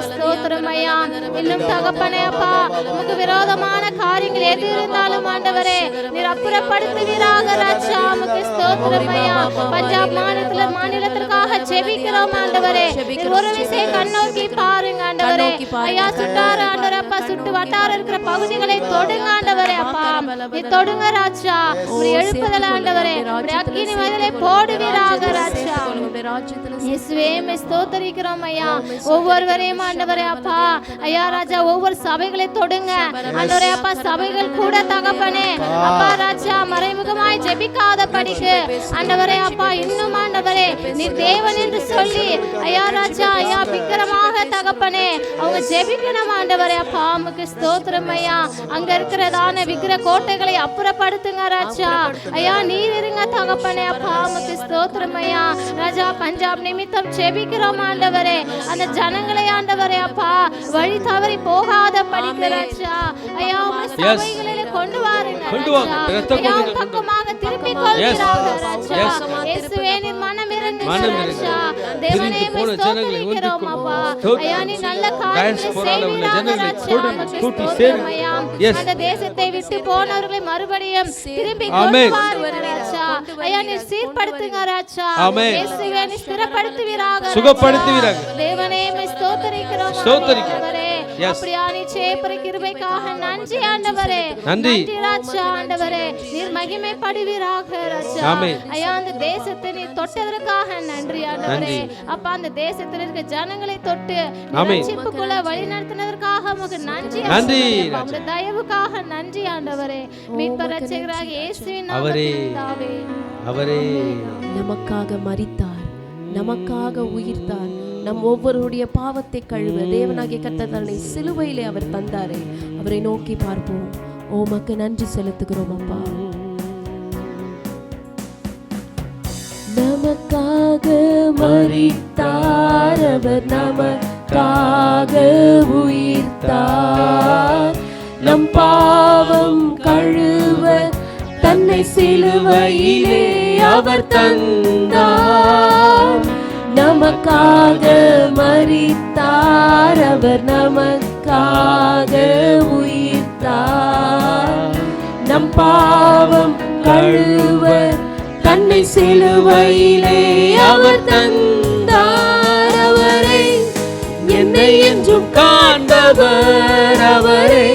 ஸ்தோத்திரம் ஐயா. இன்னும் தகப்பனே அப்பா, உமக்கு விரோதமான காரியங்கள் எது இருந்தாலும் ஆண்டவரே நீர் அப்புறப்படுத்துவீராக ராஜா. உமக்கு ஸ்தோத்திரம் ஐயா. பஞ்சாப் மாநிலத்திற்காக ஜெபிக்கிறோம் ஆண்டவரே. ஒரு விஷயம் கண்ணோக்கி பாருங்க ஆண்டவரே. ஐயா சுட்டார ஆண்டவரே அப்பா, சுட்டு வட்டார இருக்கிற பகுதிகளை தொடுங்க ஆண்டவரே அப்பா. நீ தொடுங்க ராஜா. ஒரு எழுப்புதல் ஆண்டவரே அக்கினி மதிலை போடுவீராக ராஜா. இயேசுவே ஸ்தோத்திரிக்கிறோம் ஐயா. ஒவ்வொருவரையும் ஆண்டவரே அப்பா ஐயா ராஜா, ஒவ்வொரு சபைகளை தொடுங்க ஆண்டவரே அப்பா. சபைகள் கூட தகப்பனே அப்பா ராஜா மறைமுகமாய் ஜெபிக்காத படிக்கு ஆண்டவரே அப்பா, இன்னும் ஆண்டவரே நீர் தேவன் என்று சொல்லி ஐயா ராஜா ஐயா விக்கிரமாக தகப்பனே அவங்க ஜெபிக்கணும் ஆண்டவரே அப்பா. நமக்கு ஸ்தோத்திரம் ஐயா. அங்க இருக்கிறதான விக்கிர கோட்டைகளை அப்புறப்படுத்துங்க ராஜா. ஐயா நீர் இருங்க தகப்பனே அப்பா. நமக்கு ஸ்தோத்திரம் ஐயா ராஜா. பஞ்சாப் நிமித்தம் ஜெபிக்கிறோம் ஆண்டவரே. அந்த ஜனங்களை ஆண்டவரே அப்பா வழி தவறி போகாத படிக்க ராஜா. ஐயா சபைகளிலே கொண்டு வாருங்க ராஜா. பக்கமாக திருப்பிக் கொள்கிறாங்க ராஜா. இயேசுவே நீர் மனம் இறங்குங்க ராஜா. தேவனே ஸ்தோத்திரிக்கிறோம் அப்பா. ஐயா நீ நல்ல காரியங்களை செய்வீராக ராஜா. ஸ்தோத்திரம் ஐயா. அந்த தேசத்தை விட்டு போனவர்களை மறுபடியும் திருப்பி கொண்டு வாருங்க ராஜா. ஐயா நீ சீர்படுத்துங்க ராஜா. இயேசுவே நீ ஸ்திரப்படுத்துவீராக, சுகப்படுத்துவீராக. தேவனே ஸ்தோத்திரிக்கிறோம் ஆண்டவரே. அப்படியே நீ செய்கிற கிருபைக்காக நன்றி ஆண்டவரே. நன்றி ராஜா. ஆண்டவரே நீர் மகிமைப்படுவீராக ராஜா. ஐயா அந்த தேசத்தை நீ தொட்டதற்காக நன்றி ஆண்டவரே அப்பா. அந்த தேசத்தில் இருக்க ஜனங்களை தொட்டு ரட்சிப்புக்குள்ள வழி நடத்தினதற்காக உமக்கு நன்றி. நன்றி உம்முடைய தயவுக்காக நன்றி ஆண்டவரே. மீட்பர் ரட்சகராகிய இயேசுவின் நாமத்தினாலே அவரே நமக்காக மரித்தார், நமக்காக உயிர்த்தார், நம் ஒவ்வொருடைய பாவத்தை கழுவ தேவனாகிய கர்த்தர் தன்னை சிலுவையிலே அவர் தந்தாரே. அவரை நோக்கி பார்ப்போம். உமக்கு நன்றி செலுத்துகிறோம் அப்பா. நமக்காக மரித்தார் அவர், நமக்காக நமக்காக உயிர்த்தார். நம் பாவம் கழுவ தன்னை சிலுவையிலே அவர் தந்தார். நமக்காக மரித்தார், அவர் நமக்காக உயிர்த்தார். நம் பாவம் கழுவ தன்னை சிலுவையிலே அவர் தந்தார். அவரே என்னை என்றும் காண்பவர், அவரே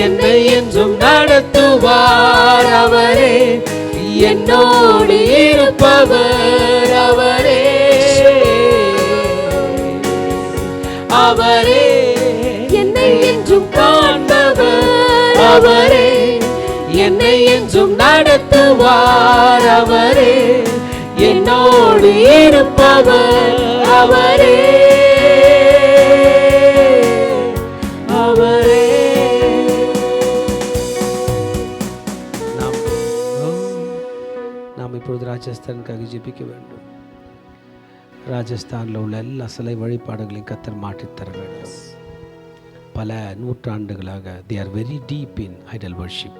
என்னை என்றும் நடத்துவார். அவரே என்னோடு இருப்பவர், அவரே அவரே என்னை என்றும் காண்பவர். அவரே என்னை என்றும் நடத்துவார். அவரே என்னோடு இருப்பவர். அவரே அவரே. நாம் இப்பொழுது ராஜஸ்தானுக்காக ஜெபிக்க வேண்டும். ராஜஸ்தானில் உள்ள எல்லா சிலை வழிபாடுகளையும் கர்த்தர் மாற்றித்தர வேண்டும். பல நூற்றாண்டுகளாக they are very deep in idol worship.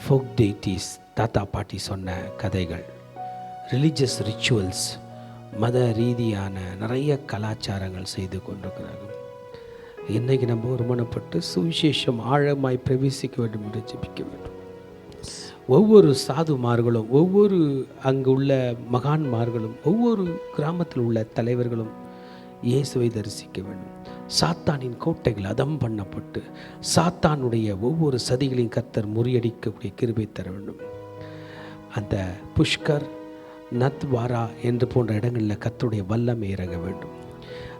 folk deities, தாத்தா பாட்டி சொன்ன கதைகள், ரிலீஜியஸ் ரிச்சுவல்ஸ், மத ரீதியான நிறைய கலாச்சாரங்கள் செய்து கொண்டிருக்கிறார்கள். இன்றைக்கி நம்ம ஒருமனப்பட்டு சுவிசேஷம் ஆழமாய் பிரவேசிக்க வேண்டும் என்று ஜெபிக்க வேண்டும். ஒவ்வொரு சாதுமார்களும், ஒவ்வொரு அங்கு உள்ள மகான்மார்களும், ஒவ்வொரு கிராமத்தில் உள்ள தலைவர்களும் இயேசுவை தரிசிக்க வேண்டும். சாத்தானின் கோட்டைகள் அதம் பண்ணப்பட்டு சாத்தானுடைய ஒவ்வொரு சதிகளையும் கர்த்தர் முறியடிக்கக்கூடிய கிருபை தர வேண்டும். அந்த புஷ்கர், நத்வாரா என்று போன்ற இடங்களில் கர்த்தருடைய வல்லமை இறங்க வேண்டும்.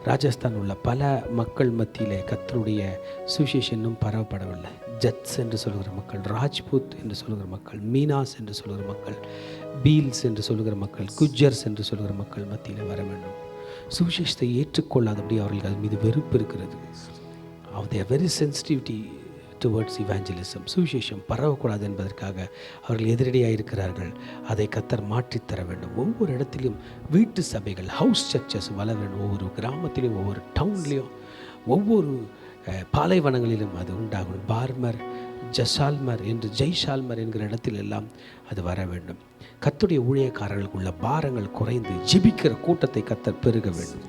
ராஜஸ்தான் உள்ள பல மக்கள் மத்தியிலே கர்த்தருடைய சுவிசேஷம் இன்னும் பரவப்படவில்லை. ஜட்ஸ் என்று சொல்கிற மக்கள், ராஜ்பூத் என்று சொல்கிற மக்கள், மீனாஸ் என்று சொல்கிற மக்கள், பீல்ஸ் என்று சொல்கிற மக்கள், குஜர்ஸ் என்று சொல்கிற மக்கள் மத்தியில் வர வேண்டும். சுவிசேஷத்தை ஏற்றுக்கொள்ளாதபடி அவர்களுக்கு அது மீது வெறுப்பு இருக்கிறது. they are very sensitivity towards evangelism. சுவிசேஷம் பரவக்கூடாது என்பதற்காக அவர்கள் எதிரடியாக இருக்கிறார்கள். அதை கர்த்தர் மாற்றித்தர வேண்டும். ஒவ்வொரு இடத்திலும் வீட்டு சபைகள், ஹவுஸ் சர்ச்சஸ் வளர வேண்டும். ஒவ்வொரு கிராமத்திலையும், ஒவ்வொரு டவுன்லேயும், ஒவ்வொரு பாலைவனங்களிலும் அது உண்டாகும். பார்மர், ஜசால்மர் என்று, ஜெய்சால்மர் என்கிற இடத்தில் எல்லாம் அது வர வேண்டும். கர்த்தருடைய ஊழியக்காரர்களுக்கு உள்ள பாரங்கள் குறைந்து ஜெபிக்கிற கூட்டத்தை கர்த்தர் பெருக வேண்டும்.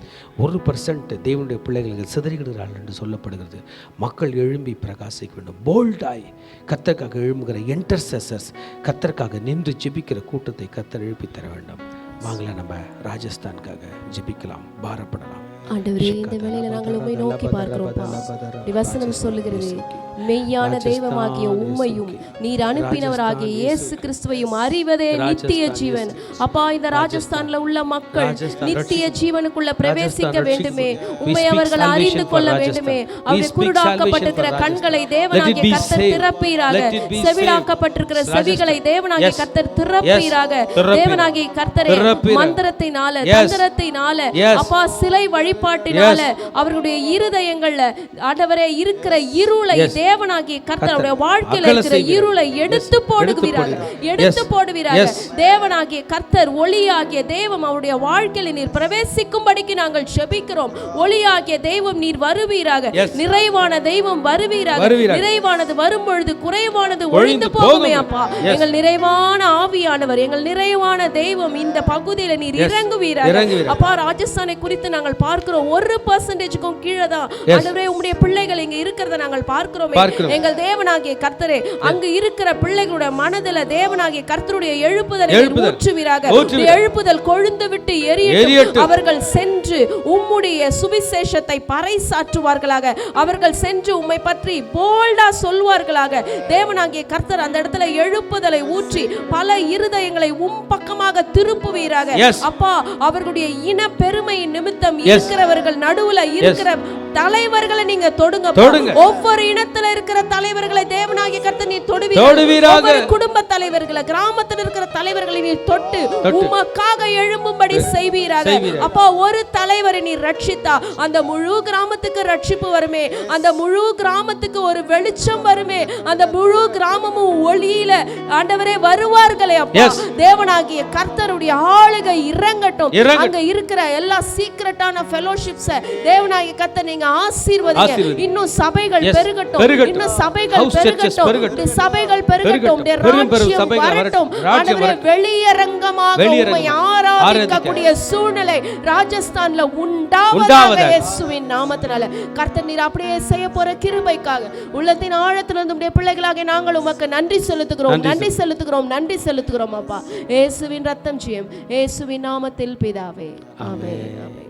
1% தேவனுடைய பிள்ளைகளுக்கு சிதறிடுகிறார்கள் என்று சொல்லப்படுகிறது. மக்கள் எழும்பி பிரகாசிக்க வேண்டும். போல்டாய் கர்த்தருக்காக எழும்புகிற இன்டர்செசர்ஸ், கர்த்தருக்காக நின்று ஜெபிக்கிற கூட்டத்தை கர்த்தர் எழுப்பி தர வேண்டும். வாங்கல நம்ம ராஜஸ்தானுக்காக ஜெபிக்கலாம், பாரப்படலாம். ஆண்டவரே, இந்த வேளையில நாங்கள் உம்மை நோக்கி பார்க்கிறோம். வசனம் சொல்லுகிறது, மெய்யான தெய்வமாகிய உம்மையும் நீர் அனுப்பினவராகிய இயேசு கிறிஸ்துவையும் அறிவதே நித்திய ஜீவன். அப்பா, இந்த ராஜஸ்தான்ல உள்ள மக்கள் நித்திய ஜீவனுக்குள்ள பிரவேசிக்க வேண்டுமே, உம்மை அவர்கள் அறிந்து கொள்ள வேண்டுமே. அவருடைய குருடாக்கப்பட்டிருக்கிற கண்களை தேவனாகிய கர்த்தர் திறப்பீராக, செவிடாக்கப்பட்டிருக்கிற செவிகளை தேவனாகிய கர்த்தர் திறப்பீராக. தேவனாகிய கர்த்தரே, மந்திரத்தினால, தந்திரத்தினால, அப்பா சிலை வழிபாட்டினால அவர்களுடைய இருதயங்கள்ல ஆண்டவரே இருக்கிற இருளை தேவனாகிய கர்த்தருடைய வாழ்க்கையில இருக்கிற இருளை எடுத்து போடுகிறார், எடுத்து போடுகிறார். தேவனாகிய கர்த்தர் ஒளியாகிய தெய்வம் அவருடைய வாழ்க்கையில நீர் பிரவேசிக்கும்படிக்கு நாங்கள் ஜெபிக்கிறோம். ஒளியாகிய தெய்வம் நீர் வருவீராக, நிறைவான தெய்வம் வருவீராக. நிறைவானது வரும் பொழுது குறைவானது ஒழிந்து போகுமே. அப்பா, எங்கள் நிறைவான ஆவியானவர், எங்கள் நிறைவான தெய்வம் இந்த பகுதியில நீர் இறங்குவீராக. அப்பா, ராஜஸ்தானை குறித்து நாங்கள் பார்க்கிறோம், 1%க்கும் கீழே தான் ஆண்டவரே உம்முடைய பிள்ளைகள் இங்க இருக்கிறத நாங்கள் பார்க்கிறோம். எங்கள் தேவனாகிய கர்த்தரே, அங்கு இருக்கிற பிள்ளைகளுடைய மனதில தேவனாகிய கர்த்தருடைய எழுப்புதலை ஊற்றுவீராக. எழுப்புதல் கொழுந்து விட்டு எரியட்டும். அவர்கள் சென்று உம்முடைய சுவிசேஷத்தை பறைசாற்றுவார்களாக. அவர்கள் சென்று உம்மை பற்றி போல்டா சொல்வார்களாக. தேவனாகிய கர்த்தர் அந்த இடத்துல எழுப்புதலை ஊற்றி பல இருதயங்களை உம் பக்கமாக திருப்புவீராக. அப்பா, அவர்களுடைய இன பெருமையின் நிமித்தம் இருக்கிறவர்கள் நடுவுல இருக்கிற தலைவர்களை நீங்க தொடுங்க. ஒவ்வொரு இனத்துல இருக்கிற தலைவர்களை தேவனாகிய கர்த்தர் நீ தொடுவீராக. குடும்ப தலைவர்களை, கிராமத்தில் இருக்கிற தலைவர்களை நீ தொட்டு உமக்காக எழும்பும்படி செய்வீராக. அப்பா, ஒரு தலைவரை நீ ரட்சித்தா அந்த முழு கிராமத்துக்கு ரட்சிப்பு வருமே, அந்த முழு கிராமத்துக்கு ஒரு வெளிச்சம் வருமே, அந்த முழு கிராமமும் ஒளியில ஆண்டவரே வருவார்களே. அப்பா, தேவனாகிய கர்த்தருடைய ஆளுகை இறங்கட்டும். அங்க இருக்கிற எல்லா சீக்ரெட்டான ஃபெலோஷிப்ஸ் தேவனாகிய கர்த்தர் நீங்க ஆசீர்வதிங்க. இன்னும் சபைகள் பெருகட்டும், இன்னும் சபைகள் பெருகட்டும், சபைகள் பெருகட்டும், ராஜ்யம் வரட்டும். ஆண்டவரே வெளியரங்கமாக உம்மை ஆராதிக்கக்கூடிய சூழ்நிலை ராஜஸ்தான்ல உண்டாவதாக இயேசுவின் நாமத்தினால. கர்த்தர் நீர் அப்படியே செய்ய போற கிருபைக்காக உள்ளத்தின் ஆழத்திலிருந்து உம்முடைய பிள்ளைகளாக நாங்கள் உமக்கு நன்றி செலுத்துகிறோம், நன்றி செலுத்துகிறோம், நன்றி செலுத்துகிறோம் அப்பா. இயேசுவின் ரத்தம் ஜெயம், இயேசுவின் நாமத்தில் பிதாவே, ஆமென், ஆமென்.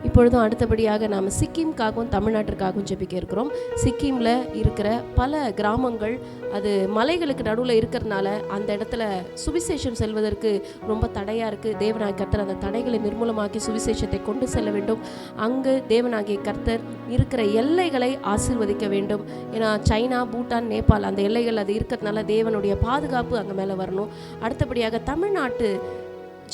இப்பொழுதும் அடுத்தபடியாக நாம் சிக்கிம்காகவும் தமிழ்நாட்டிற்காகவும் ஜெபிக்க இருக்கிறோம். சிக்கிமில் இருக்கிற பல கிராமங்கள் அது மலைகளுக்கு நடுவில் இருக்கிறதுனால அந்த இடத்துல சுவிசேஷம் செல்வதற்கு ரொம்ப தடையாக இருக்குது. தேவனாகிய கர்த்தர் அந்த தடைகளை நிர்மூலமாக்கி சுவிசேஷத்தை கொண்டு செல்ல வேண்டும். அங்கு தேவனாகிய கர்த்தர் இருக்கிற எல்லைகளை ஆசீர்வதிக்க வேண்டும். ஏன்னா சைனா, பூட்டான், நேபாள் அந்த எல்லைகள் அது இருக்கிறதுனால தேவனுடைய பாதுகாப்பு அங்கே மேலே வரணும். அடுத்தபடியாக தமிழ்நாட்டு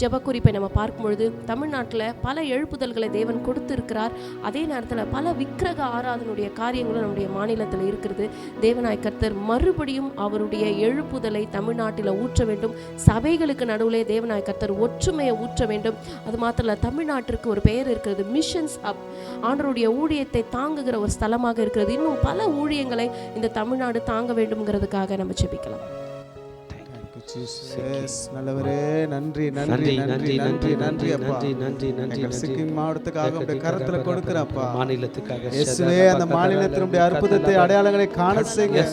ஜெபக்குறிப்பை நம்ம பார்க்கும்பொழுது தமிழ்நாட்டில் பல எழுப்புதல்களை தேவன் கொடுத்திருக்கிறார். அதே நேரத்தில் பல விக்கிரக ஆராதனுடைய காரியங்களும் நம்முடைய மாநிலத்தில் இருக்கிறது. தேவனாகிய கர்த்தர் மறுபடியும் அவருடைய எழுப்புதலை தமிழ்நாட்டில் ஊற்ற வேண்டும். சபைகளுக்கு நடுவிலே தேவனாகிய கர்த்தர் ஒற்றுமையை ஊற்ற வேண்டும். அது மாத்திரம் இல்லை, தமிழ்நாட்டிற்கு ஒரு பெயர் இருக்கிறது, மிஷன்ஸ் அப், ஆண்டவருடைய ஊழியத்தை தாங்குகிற ஒரு ஸ்தலமாக இருக்கிறது. இன்னும் பல ஊழியங்களை இந்த தமிழ்நாடு தாங்க வேண்டும்ங்கிறதுக்காக நம்ம ஜெபிக்கலாம். நல்லவரே, நன்றி நன்றி நன்றி நன்றி நன்றி அப்பா. சிக்கிம் மாவட்டத்துக்காக உடைய கரத்துல கொடுக்கிறப்பா, மாநிலத்துக்காக இயேசுவே அந்த மாநிலத்தினுடைய அற்புதத்தை அடையாளங்களை காண செய்யுங்க.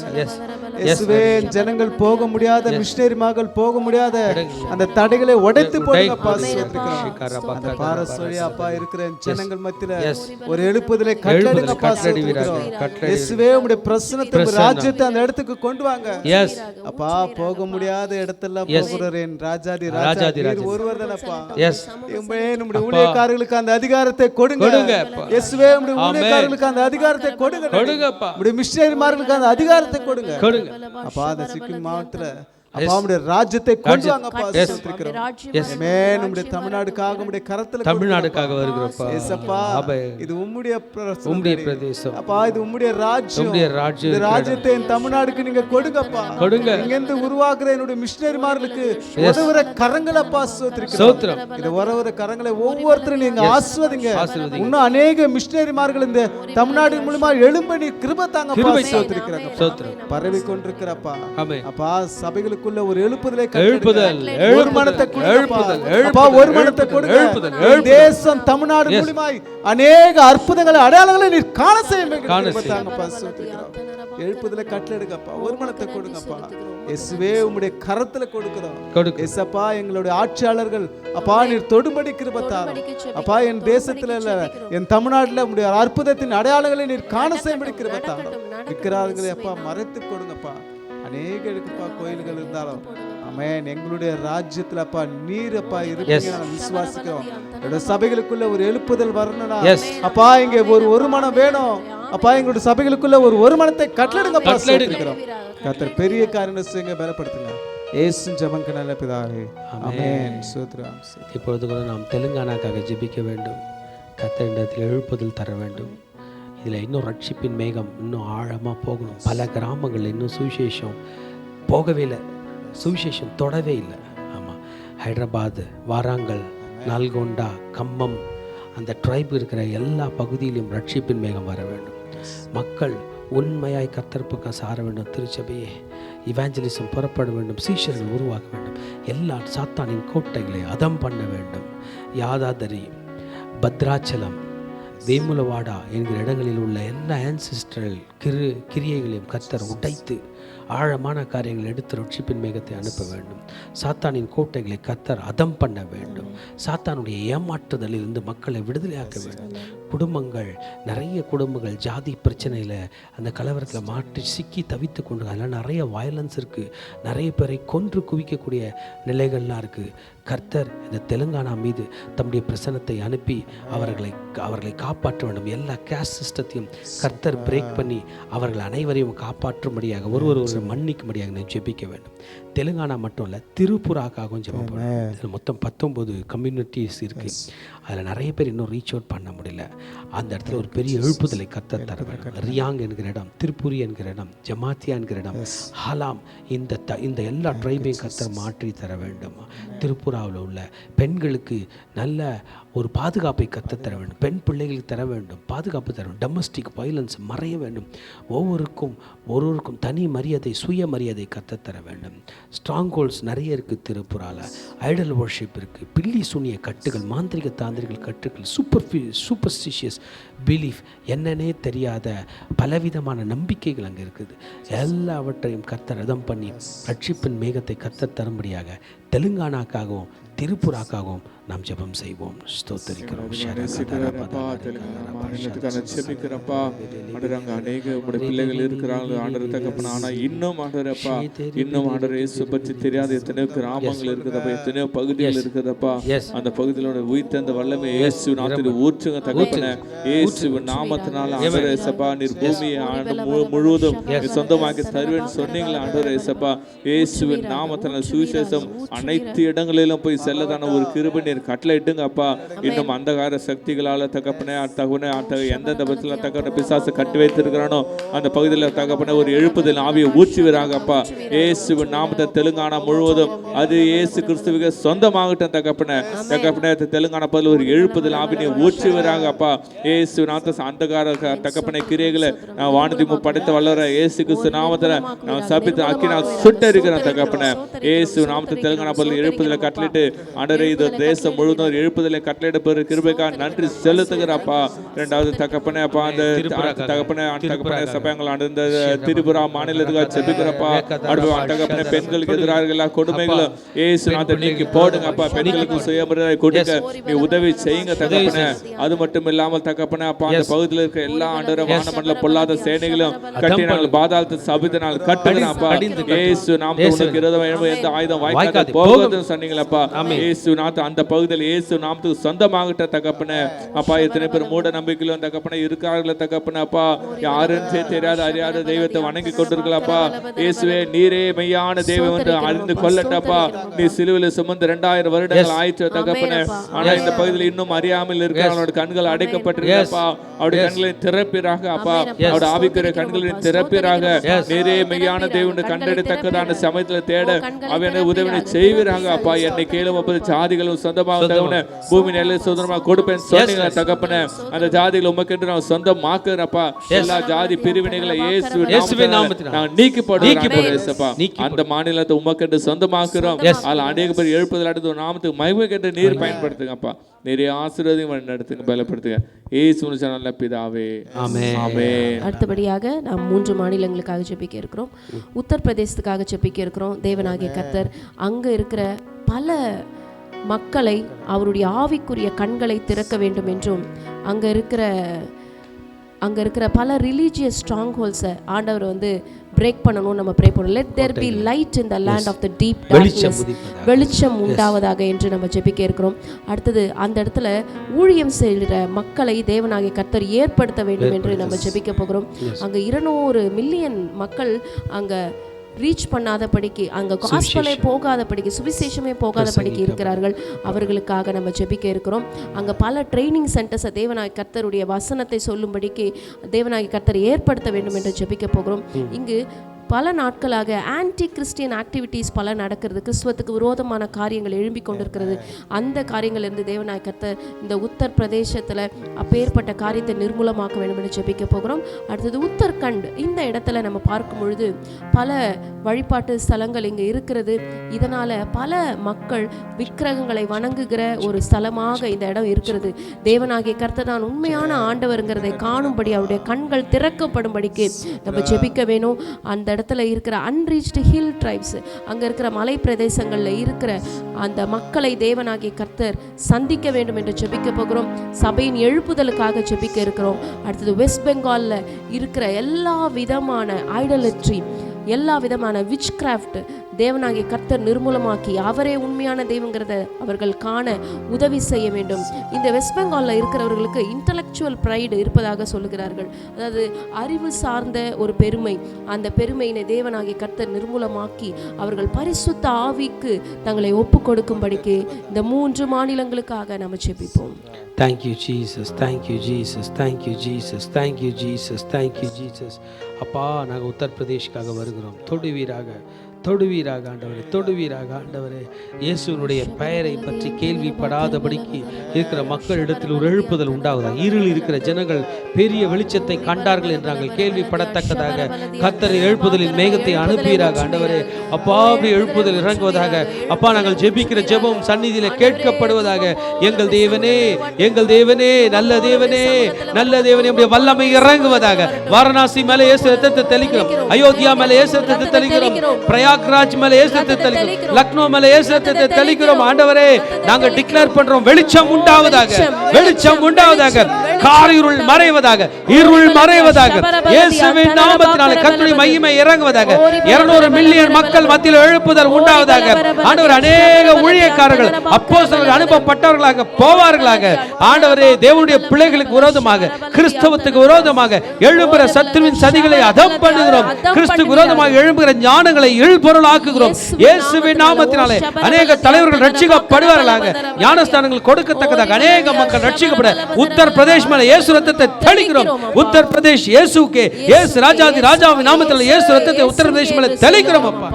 இயேசுவே ஜனங்கள் போக முடியாத, மிஷனரி மகள் போக முடியாத அந்த தடைகளை உடைத்து போடுங்கப்பா. அந்த பாரஸ் வழியா அப்பா இருக்கிற ஜனங்கள் மத்தியில ஒரு எழுப்புதலை கட்டளையிடுங்கப்பா. இயேசுவே உடைய பிரசன்னத்தை, ராஜ்யத்தை அந்த இடத்துக்கு கொண்டு வாங்க அப்பா. போக முடியாத இடத்தெல்லாம் போகிறவர் என் ராஜாதி ராஜாதி ஒருவர் தானப்பா. நம்முடைய ஊழியக்காரர்களுக்கு அந்த அதிகாரத்தை கொடுங்க இயேசுவே. நம்முடைய ஊழியக்காரர்களுக்கு அந்த அதிகாரத்தை கொடுங்க. நம்முடைய மிஷனரிமார்களுக்கு அந்த அதிகாரத்தை கொடுங்க அப்பா. அந்த சிக்கிம் மாவட்டத்துல அப்பாவுடைய ராஜ்யத்தை கொண்டு வாங்கப்பா. நம்முடைய தமிழ்நாடுக்காக உம்முடைய கரத்துல, தமிழ்நாடுக்காக வருகிறப்பா. ஏசப்பா, இது உம்முடைய பிரதேசம் அப்பா, இது உம்முடைய ராஜ்யம். இந்த ராஜ்யத்தை என் தமிழ்நாடுக்கு நீங்க கொடுங்கப்பா. கொடுங்க. இங்க இருந்து உருவாக்குற என்னுடைய மிஷனரிமார்களுக்கு உதவுற கரங்களப்பா. ஸ்தோத்திரம். இந்த உறவுற கரங்களை ஒவ்வொருத்தரும் நீங்க ஆசீர்வதிங்க. இன்னும் அநேக மிஷனரிமார்கள் இந்த தமிழ்நாடு மூலமா எழும்ப நீ கிருபை தாங்கப்பா. ஸ்தோத்திரம். பரவி கொண்டிருக்கிறப்பா அப்பா. சபைகளுக்கு ஒரு எழுப்புதலை, ஒரு மனத்தை கொடுங்க. தேசம் தமிழ்நாடு மூலமாய் அநேக அற்புதங்களை, அடையாளங்களை நீர் காண செய்யுங்கப்பா. எழுப்புதலை கட்டளையிடுங்கப்பா. ஒரு மனத்தை கொடுங்கப்பா. இயேசுவே உம்முடைய கரத்துல கொடுக்கிறோம். இயேசப்பா, எங்களுடைய ஆட்சியாளர்கள் அப்பா நீர் தொடும்படி கிருபை தாரும் அப்பா. என் தேசத்துல இல்ல, என் தமிழ்நாட்டுல உம்முடைய அற்புதத்தின் அடையாளங்களை நீர் காண செய்யும்படி கிருபை தாரும். விக்கிரகங்களை அப்பா மறைத்து கொடுங்கப்பா. அநேக இருக்குப்பா கோயில்கள் இருந்தாலும் ஆமென். எங்களுடைய ராஜ்யத்துல அப்பா நீர் அப்பா இருக்கீங்க, நாங்கள் விசுவாசிக்கிறோம். என்னோட சபைகளுக்குள்ள ஒரு எழுப்புதல் வரணும்னா அப்பா இங்க ஒரு மனம் வேணும் அப்பா. எங்களுடைய சபைகளுக்குள்ள ஒரு மனத்தை கட்டளையிடுங்கப்பா. கர்த்தர் பெரிய காரியங்களை செய்யுங்க, பலப்படுத்துங்க. இயேசு ஜெபங்க நல்ல பிதாவே, ஆமென். ஸ்தோத்திரம். இப்பொழுது கூட நாம் தெலுங்கானாக்காக ஜெபிக்க வேண்டும். கர்த்தரிடத்தில் எழுப்புதல் தர வேண்டும். இதில் இன்னும் ரட்சிப்பின் மேகம் இன்னும் ஆழமாக போகணும். பல கிராமங்கள் இன்னும் சுவிசேஷம் போகவே இல்லை, சுவிசேஷம் தொடவே இல்லை. ஆமாம், ஹைதராபாத், வாராங்கல், நல்கொண்டா, கம்மம் அந்த ட்ரைப் இருக்கிற எல்லா பகுதியிலும் ரட்சிப்பின் மேகம் வர வேண்டும். மக்கள் உண்மையாய் கர்த்தர் பக்கம் சார வேண்டும். திருச்சபையே இவாஞ்சலிசம் புறப்பட வேண்டும். சீஷர்கள் உருவாக்க வேண்டும். எல்லா சாத்தானின் கோட்டைகளை அதம் பண்ண வேண்டும். யாதாதரி, பத்ராச்சலம், வேமுலவாடா என்கிற இடங்களில் உள்ள எல்லா ஆன்சிஸ்ட்ரல் கிரியைகளையும் கர்த்தர் உடைத்து ஆழமான காரியங்கள் எடுத்து ரட்சிப்பின் மேகத்தை அனுப்ப வேண்டும். சாத்தானின் கோட்டைகளை கர்த்தர் அதம் பண்ண வேண்டும். சாத்தானுடைய ஏமாற்றுதலில் இருந்து மக்களை விடுதலையாக்க வேண்டும். குடும்பங்கள், நிறைய குடும்பங்கள் ஜாதி பிரச்சனையில் அந்த கலவரத்தில் மாற்றி சிக்கி தவித்து கொண்டு, அதெல்லாம் நிறைய வயலன்ஸ் இருக்குது. நிறைய பேரை கொன்று குவிக்கக்கூடிய நிலைகள்லாம் இருக்குது. கர்த்தர் இந்த தெலுங்கானா மீது தம்முடைய பிரசன்னத்தை அனுப்பி அவர்களை காப்பாற்ற வேண்டும். எல்லா கேஸ்ட் சிஸ்டத்தையும் கர்த்தர் பிரேக் பண்ணி அவர்கள் அனைவரையும் காப்பாற்றும்படியாக, ஒருவர் மன்னிக்கும்படியாக நான் ஜெபிக்க வேண்டும். தெலுங்கானா மட்டும் இல்லை, திருப்புராக்காகவும் ஜெபிப்போம். மொத்தம் 19 கம்யூனிட்டிஸ் இருக்குது. அதில் நிறைய பேர் இன்னும் ரீச் அவுட் பண்ண முடியல. அந்த இடத்துல ஒரு பெரிய எழுப்புதலை கர்த்தர் தர வேண்டும். ரியாங் என்கிற இடம், திருப்புரி என்கிற இடம், ஜமாத்தியா என்கிற இடம், ஹலாம், இந்த எல்லா ட்ரைபையும் கர்த்தர் மாற்றி தர வேண்டும். திருப்புராவில் உள்ள பெண்களுக்கு நல்ல ஒரு பாதுகாப்பை கற்றுத்தர வேண்டும். பெண் பிள்ளைகளுக்கு தர வேண்டும், பாதுகாப்பு தர வேண்டும். டொமஸ்டிக் வயலன்ஸ் மறைய வேண்டும். ஒவ்வொருவருக்கும் தனி மரியாதை, சுய மரியாதை கற்றுத்தர வேண்டும். ஸ்ட்ராங் ஹோல்ஸ் நிறைய இருக்குது திருப்புராவில். ஐடல் வர்ஷிப் இருக்குது, பில்லி சூனிய கட்டுகள், மாந்திரிக தாந்திரிகள் கட்டுகள், சூப்பர்ஸ்டிஷியஸ் பிலீஃப், என்னன்னே தெரியாத பலவிதமான நம்பிக்கைகள் அங்கே இருக்குது. எல்லாவற்றையும் கர்த்தர் ரதம் பண்ணி ரட்சிப்பின் மேகத்தை கர்த்தர் தரும்படியாக தெலுங்கானாக்காகவும் திருப்புராக்காகவும் நாம் ஜெபம் செய்வோம். ஸ்தோத்திரிக்கிறோம். ஜெபிக்கிறப்பா ஆண்டவர், அங்கே அநேக பிள்ளைகள் இருக்கிறாங்க ஆண்டவர் தகப்பன. ஆனால் இன்னும் ஆண்டவரப்பா, இன்னும் ஆண்டவர் இயேசு பற்றி தெரியாத எத்தனையோ கிராமங்கள் இருக்குதப்பா, எத்தனையோ பகுதிகள் இருக்குதப்பா. அந்த பகுதிகளோட உயிர்த்த அந்த வல்லமை இயேசு நாமத்தில் ஊற்றுங்க தகப்பன. இயேசு நாமத்தினால ஆண்டவர் இயேசப்பா, நீர் பூமியை முழுவதும் சொந்தமாக்கி தருவேன்னு சொன்னீங்களா ஆண்டவர் இயேசப்பா. இயேசுவின் நாமத்தினால சுவிசேஷம் அனைத்து இடங்களிலும் போய் செல்லதான ஒரு கிருபை நீர் கட்டளையிட்டுங்க அப்பா. இன்னும் அந்தகார சக்திகளால தகப்பனே எந்தெந்த பட்சத்தில் தகப்பன பிசாசு கட்டி வைத்திருக்கிறானோ அந்த பகுதியில் தகப்பன ஒரு எழுப்புதல் ஆவியை ஊற்றி வராங்க அப்பா. இயேசுவின் நாமத்தை தெலுங்கானா முழுவதும் அது இயேசு கிறிஸ்துவுக்கு சொந்தமாகட்டும் தகப்பன. தெலுங்கானா பகுதியில் ஒரு எழுப்புதல் ஆவியை ஊற்றி வராங்க அப்பா. இயேசு நாமத்தை அந்தகார தகப்பனை கிரியைகளை நான் வானதி படைத்த வல்லவர இயேசு கிறிஸ்து நாமத்தில் நான் சபித்து ஆக்கி நான் சுட்ட இருக்கிறேன் தகப்பன. இயேசு நாமத்தை தெலுங்கானா பகுதியில் எழுப்புதலை கட்டளிட்டு ஆண்டவரே இது தேசம் முழுவதும் எழுப்புதலை கட்டளையிட பெற கிருபைக்காக நன்றி செலுத்துகிறப்பா. இரண்டாவது தகப்பனே அப்பா, அந்த தகப்பனே சபைகள் அந்த திரிபுரா மாநிலத்துக்காக செபிக்கிறப்பா. தகப்பனே பெண்களுக்கு எதிராக எல்லா கொடுமைகளும் இயேசு நாமத்தை நீக்கி போடுங்க அப்பா. பெண்களுக்கு சுயமரியாதை கொடுக்க நீ உதவி செய்யுங்க தகப்பனே. அது மட்டும் இல்லாமல் தகப்பனே அப்பா, அந்த பகுதியில் இருக்க எல்லா ஆண்டவர வானமண்டல பொல்லாத சேனைகளும் கட்டினால் பாதாளத்தை சபித்தனால் கட்டுகிறப்பா. இயேசு நாமத்துக்கு எந்த ஆயுதம் வாய்க்காது போகுதுன்னு சொன்னீங்களப்பா. இயேசு நாமத்தை அந்த பகுதியில் இயேசு நாமத்துக்கு சொந்தமாகிட்ட தகப்பனே அப்பா. எத்தனை பேர் மூட நம்பிக்கையிலும் தகப்பனே இருக்கார்கள் தகப்பனே அப்பா. யாருன்னு தெரியாத அறியாத தெய்வத்தை வணங்கி கொண்டிருக்கலாப்பா. இயேசுவே நீரே மெய்யான தெய்வம் என்று அறிந்து கொள்ளட்டப்பா. நீ சிலுவையில் சுமந்து 2000 வருடங்கள் ஆயிற்று தகப்பனே. ஆனா இந்த பகுதியில் இன்னும் அறியாமல் இருக்க அவனோட கண்கள் அடைக்கப்பட்டிருக்கப்பா. அவருடைய கண்களை திறப்பீராக அப்பா. அவருடைய ஆவிக்குரிய கண்களின் திறப்பீராக. நீரே மெய்யான தெய்வம் கண்டெடுத்தக்கதான சமயத்தில் தேட அவனை உதவினை செய்வீராக அப்பா. என்னை கேளும் ஜாதிகளும் சொந்தமாக பூமி நிலை சுதந்திரமாக கொடுப்பேன் சொன்னீங்க தகப்பனே. அந்த ஜாதிகள் உமக்கென்று நான் சொந்தமாக்குறப்பா. எல்லா ஜாதி பிரிவினைகளை இயேசுவின் நாமத்தில் நான் நீக்கி போடுறேன். அந்த மாநிலத்தை உமக்கென்று சொந்தமாக்குறோம். அதில் அநேக பேர் எழுப்புதல் அடுத்த நாமத்துக்கு மகிமைக்கென்று நீர் பயன்படுத்துங்கப்பா. நிறைய ஆசீர்வாதம் நடத்துங்க, பலப்படுத்துங்க. இயேசுவின் நல்ல பிதாவே, ஆமென். அடுத்தபடியாக நாம் 3 மாநிலங்களுக்காக ஜெபிக்க இருக்கிறோம். உத்தரப்பிரதேசத்துக்காக ஜெபிக்க இருக்கிறோம். தேவனாகிய கர்த்தர் அங்க இருக்கிற பல மக்களை அவருடைய ஆவிக்குரிய கண்களை திறக்க வேண்டும் என்றும் அங்க இருக்கிற பல ரிலீஜியஸ் ஸ்ட்ராங் ஹோல்ஸை ஆண்டவர் பிரேக் பண்ணணும் நம்ம ப்ரே பண்ணணும். Let there be light in the land of the deep darkness, வெளிச்சம் உண்டாவதாக என்று நம்ம ஜெபிக்க இருக்கிறோம். அடுத்தது அந்த இடத்துல ஊழியம் செய்கிற மக்களை தேவனாகிய கர்த்தர் ஏற்படுத்த வேண்டும் என்று நம்ம ஜெபிக்க போகிறோம். அங்கே 200 மில்லியன் மக்கள் அங்கே ரீச் பண்ணாத படிக்கு, அங்கே காஸ்பலே போகாத படிக்கு, சுவிசேஷமே போகாத படிக்கு இருக்கிறார்கள். அவர்களுக்காக நம்ம ஜெபிக்க இருக்கிறோம். அங்கே பல ட்ரைனிங் சென்டர்ஸை தேவனாகிய கர்த்தருடைய வசனத்தை சொல்லும்படிக்கு தேவனாகிய கர்த்தர் ஏற்படுத்த வேண்டும் என்று ஜெபிக்க போகிறோம். இங்கு பல நாட்களாக ஆன்டி கிறிஸ்டியன் ஆக்டிவிட்டீஸ் பல நடக்கிறது. கிறிஸ்துவத்துக்கு விரோதமான காரியங்கள் எழும்பி கொண்டிருக்கிறது. அந்த காரியங்களிலிருந்து தேவனாகிய கர்த்தர் இந்த உத்தரப்பிரதேசத்தில் அப்பேற்பட்ட காரியத்தை நிர்மூலமாக்க வேண்டும் என்று ஜெபிக்க போகிறோம். அடுத்தது உத்தரகண்ட், இந்த இடத்துல நம்ம பார்க்கும் பொழுது பல வழிபாட்டு ஸ்தலங்கள் இங்கே இருக்கிறது. இதனால் பல மக்கள் விக்கிரகங்களை வணங்குகிற ஒரு ஸ்தலமாக இந்த இடம் இருக்கிறது. தேவனாகிய கர்த்தர் தான் உண்மையான ஆண்டவருங்கிறதை காணும்படி அவருடைய கண்கள் திறக்கப்படும்படிக்கு நம்ம ஜெபிக்க வேணும். அந்த இடத்துல இருக்கிற அன்ரீச்டு ஹில் ட்ரைப்ஸ், அங்கே இருக்கிற மலை பிரதேசங்களில் இருக்கிற அந்த மக்களை தேவனாகிய கர்த்தர் சந்திக்க வேண்டும் என்று ஜெபிக்க போகிறோம். சபையின் எழுப்புதலுக்காக ஜெபிக்க இருக்கிறோம். அடுத்தது வெஸ்ட் பெங்காலில் இருக்கிற எல்லா விதமான ஐடலட்ரி, எல்லா விதமான விச் கிராஃப்ட் தேவனாகிய கர்த்தர் நிர்மூலமாக்கி அவரே உண்மையான தெய்வங்கிறத அவர்கள் காண உதவி செய்ய வேண்டும். இந்த வெஸ்ட் பெங்காலில் இருக்கிறவர்களுக்கு இன்டலெக்சுவல் ப்ரைடு இருப்பதாக சொல்லுகிறார்கள். அதாவது அறிவு சார்ந்த ஒரு பெருமை, அந்த பெருமையினை தேவனாகிய கர்த்தர் நிர்மூலமாக்கி அவர்கள் பரிசுத்த ஆவிக்கு தங்களை ஒப்பு கொடுக்கும்படிக்கு இந்த 3 மாநிலங்களுக்காக நம்ம ஜெபிப்போம். Thank you Jesus, thank you Jesus, thank you Jesus, thank you Jesus, thank you Jesus. அப்பா, நாங்கள் உத்தரப்பிரதேஷ்காக வருகிறோம். தொடுவீராக தொடுவீராக ஆண்டவரே, தொடுவீராக ஆண்டவரே. இயேசுனுடைய பெயரை பற்றி கேள்விப்படாதபடிக்கு இருக்கிற மக்களிடத்தில் ஒரு எழுப்புதல் உண்டாவதாக. இருள் இருக்கிற ஜனங்கள் பெரிய வெளிச்சத்தை கண்டார்கள் என்று நாங்கள் கேள்விப்படத்தக்கதாக கர்த்தர் எழுப்புதலின் மேகத்தை அனுப்புவீராக ஆண்டவரே. அப்பா, அப்படி எழுப்புதல் இறங்குவதாக. அப்பா, நாங்கள் ஜெபிக்கிற ஜெபம் சந்நிதியில கேட்கப்படுவதாக. எங்கள் தேவனே, எங்கள் தேவனே, நல்ல தேவனே, நல்ல தேவனே, உம்முடைய வல்லமை இறங்குவதாக. வாரணாசி மேலே இயேசு ரத்தத்தை தெளிக்கிறோம், அயோத்தியா மேலே இயேசு ரத்தத்தை தெளிக்கிறோம், பிரயாக்ராஜ் மேலே இயேசு ரத்தத்தை தெளிக்கிறோம், லக்னோ மேலே இயேசு ரத்தத்தை தெளிக்கிறோம். ஆண்டவரே, நாங்க டிக்ளேர் பண்றோம், வெளிச்சம் உண்டாவதாக, வெளிச்சம் உண்டாவதாக, காரிருள் மறைவதாக, இருள் மறைவதாக. இயேசுவின் நாமத்தினாலே கர்த்தருடைய மகிமை இறங்குவதாக. 200 மில்லியன் மக்கள் மத்தியில் எழுப்புதல் உண்டாவதாக. ஆண்டவர், அநேக ஊழியக்காரர்கள் அப்போஸ்தலர்கள் அனுப்பப்பட்டவர்களாக போவார்களாக. ஆண்டவரே, தேவனுடைய பிள்ளைகளுக்கு விரோதமாக, கிறிஸ்தவத்துக்கு விரோதமாக எழும்புகிற சத்துருவின் சதிகளை அதம் பண்ணுகிறோம். கிறிஸ்துவுக்கு விரோதமாக எழும்புகிற ஞானங்களை இல்பொருள் ஆக்குகிறோம். இயேசுவின் நாமத்தினாலே அநேக தலைவர்கள் ரட்சிக்கப்படுவார்களாக. ஞானஸ்தானங்கள் கொடுக்கத்தக்கதாக அநேக மக்கள் ரட்சிக்கப்பட உத்தர் பிரதேஷ் மேலே இயேசு ரத்தத்தை தெளிக்கிறோம். உத்தர் பிரதேஷ் இயேசுக்கே, இயேசு ராஜாதி ராஜாவின் நாமத்தில் இயேசு ரத்தத்தை உத்தர் பிரதேஷ் மேலே தெளிக்கிறோம். அப்பா,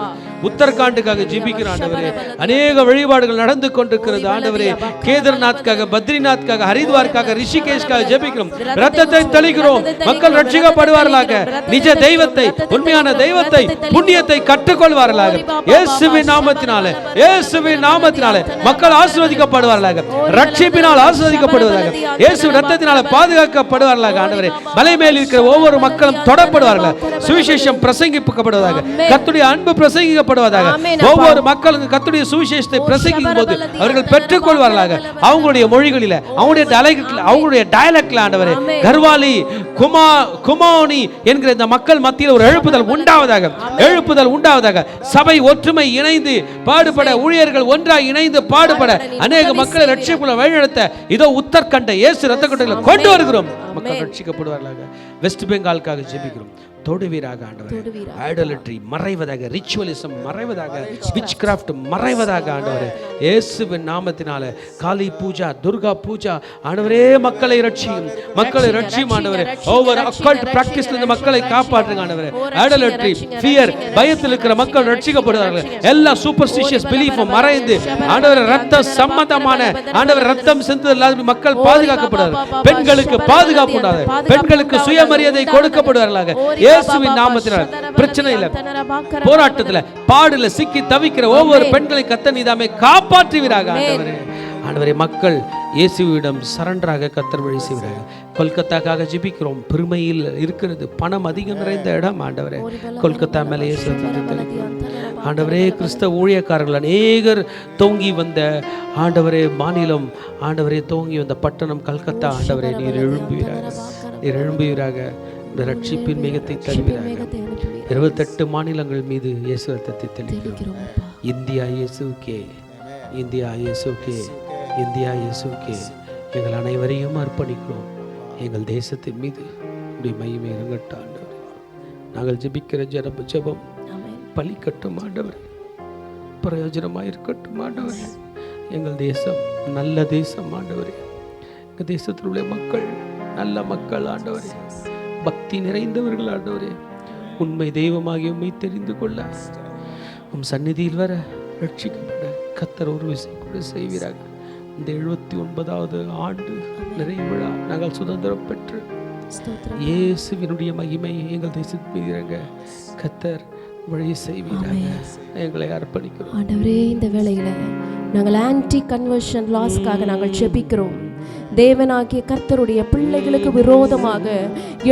உத்தரகாண்டுக்காக ஜெபிக்கிற ஆண்டவரே, அநேக வழிபாடுகள் நடந்து கொண்டிருக்கிறது ஆண்டவரே. கேதார்நாத்காக, பத்ரிநாத்காக, ஹரித்வார்க்காக, ரிஷிகேஷ்காக ஜெபிக்கிறோம். ரத்தத்தை தெளிக்கிறோம். மக்கள் ரட்சிக்கப்படுவார்களாக. நிஜ தெய்வத்தை, உண்மையான தெய்வத்தை, புண்ணியத்தை கற்றுக்கொள்வார்களாக. இயேசுவின் நாமத்தினாலே, இயேசுவின் நாமத்தினாலே மக்கள் ஆசீர்வதிக்கப்படுவார்களாக. ரட்சிப்பினால் ஆசீர்வதிக்கப்படுவார்களாக. இயேசு ரத்தத்தினால பாதுகாக்கப்படுவார்களாக. ஆண்டவரே, மலை மேல் இருக்கிற ஒவ்வொரு மக்களும் தொடப்படுவார்களாக. சுவிசேஷம் பிரசங்கிக்கப்படுவதாக. கர்த்தருடைய அன்பு பிரசங்கிக்க ஒவ்வொரு மக்களும் கர்த்தருடைய சுவிசேஷத்தை பிரசங்கிக்கும் போது அவர்கள் பெற்றுக் கொள்வார்களாக. அவங்களுடைய மொழிகளில, அவங்களுடைய டயலக்ட்ல ஆண்டவரே, கர்வாலி, குமானி என்கிற இந்த மக்கள் மத்தியில் ஒரு எழுப்புதல் உண்டாவதாக, எழுப்புதல் உண்டாவதாக. சபை ஒற்றுமை இணைந்து பாடுபட, ஊழியர்கள் ஒன்றாய் இணைந்து பாடுபட, அநேக மக்களை ரட்சிப்புல வழிநடத்த இதோ உத்தரகண்ட இயேசு ரத்த கொட்டைகளை கொண்டு வருகிறோம். மக்கள் ரட்சிக்கப்படுவார்களாக. வெஸ்ட் பெங்காலுக்காக ஜெபிக்கிறோம். தொடுவீராக ஆண்டவரே. ஐடோலட்ரி மறைவதாக, ரிச்சுவலிசம் மறைவதாக, விட்ச்கிராஃப்ட் மறைவதாக ஆண்டவரே. இயேசுவின் நாமத்தினாலே காளி பூஜா, துர்கா பூஜா ஆண்டவரே, மக்களை ரட்சியும், மக்களை ரட்சியும் ஆண்டவரே. ஒவ்வொரு அக்கல்ட் பிராக்டிஸ்ல இருந்து மக்களை காப்பாற்றுங்க ஆண்டவரே. ஐடோலட்ரி, ஃபியர், பயத்தில் இருக்கிற மக்கள் ரட்சிக்கப்படுவார்கள். எல்லா சூப்பர்ஸ்டிஷியஸ் பிலீஃபும் மறைந்து ஆண்டவரே, ரத்த சம்பந்தமான ஆண்டவரே, ரத்தம் சிந்துதல் மக்கள் பாதுகாக்கப்படுவார்கள். பெண்களுக்கு பாதுகாப்பு உண்டாது, பெண்களுக்கு சுயமரியாதை கொடுக்கப்படுவார்களாக. இயேசுவின் நாமத்தினால் பிரச்சனை இல்ல, போராட்டத்துல பாடுல சிக்கி தவிக்கிற ஒவ்வொரு பெண்களை கர்த்தர் நீதாமே காப்பாற்றுவீராக ஆண்டவரே. ஆண்டவரே, மக்கள் இயேசுவிடம் சரண்டராக கர்த்தர் வழி செய்வீராக. கொல்கத்தாக்காக ஜெபிக்கிறோம். பெருமையில் இருக்கிறது, பணம் அதிகம் நிறைந்த இடம் ஆண்டவரே. கொல்கத்தா மேலே இயேசு ஆண்டவரே, கிறிஸ்தவ ஊழியக்காரர்கள் அநேகர் தோங்கி வந்த ஆண்டவரே மாநிலம், ஆண்டவரே தோங்கி வந்த பட்டணம் கல்கத்தா ஆண்டவரே, நீர் எழும்புவீராக, நீர் எழும்புவீராக. ரட்சிப்பின் மேகத்தை தருவீராக. 28 மாநிலங்கள் மீது இயேசு ரத்தத்தை தெளிக்கிறோம். இந்தியா இயேசுக்கே, இந்தியா இயேசுக்கே, இந்தியா இயேசுக்கே எங்கள் அனைவரையும் அர்ப்பணிக்கிறோம். எங்கள் தேசத்தின் மீது உடைய மகிமை இறங்கட்டும் ஆண்டவரே. நாங்கள் ஜெபிக்கிற ஜெபம் பலிக்கட்டும் ஆண்டவரே, பிரயோஜனமாக இருக்கட்டும் ஆண்டவரே. எங்கள் தேசம் நல்ல தேசம் ஆண்டவரே. எங்கள் தேசத்தில் உள்ள மக்கள் நல்ல மக்கள் ஆண்டவரே, பக்தி நிறைந்தவர்கள் ஆண்டவரே. உண்மை தெய்வமாகி உண்மை தெரிந்து கொள்ள, உம் சந்நிதியில் வர, ரட்சிக்கப்பட கர்த்தர் ஒரு விஷயம் கூட செய்வீராக. இந்த 79வது ஆண்டு நிறைவு விழா நாங்கள் சுதந்திரம் பெற்று இயேசுவினுடைய மகிமை எங்கள் தேசத்தில் இறங்க கர்த்தர் வழி செய்வீராக. எங்களை அர்ப்பணிக்கிறோம் ஆண்டவரே. இந்த வேளையில நாங்கள் ஆன்டி கன்வர்ஷன் லாஸ்க்காக நாங்கள் ஜெபிக்கிறோம். தேவனாகிய கர்த்தருடைய பிள்ளைகளுக்கு விரோதமாக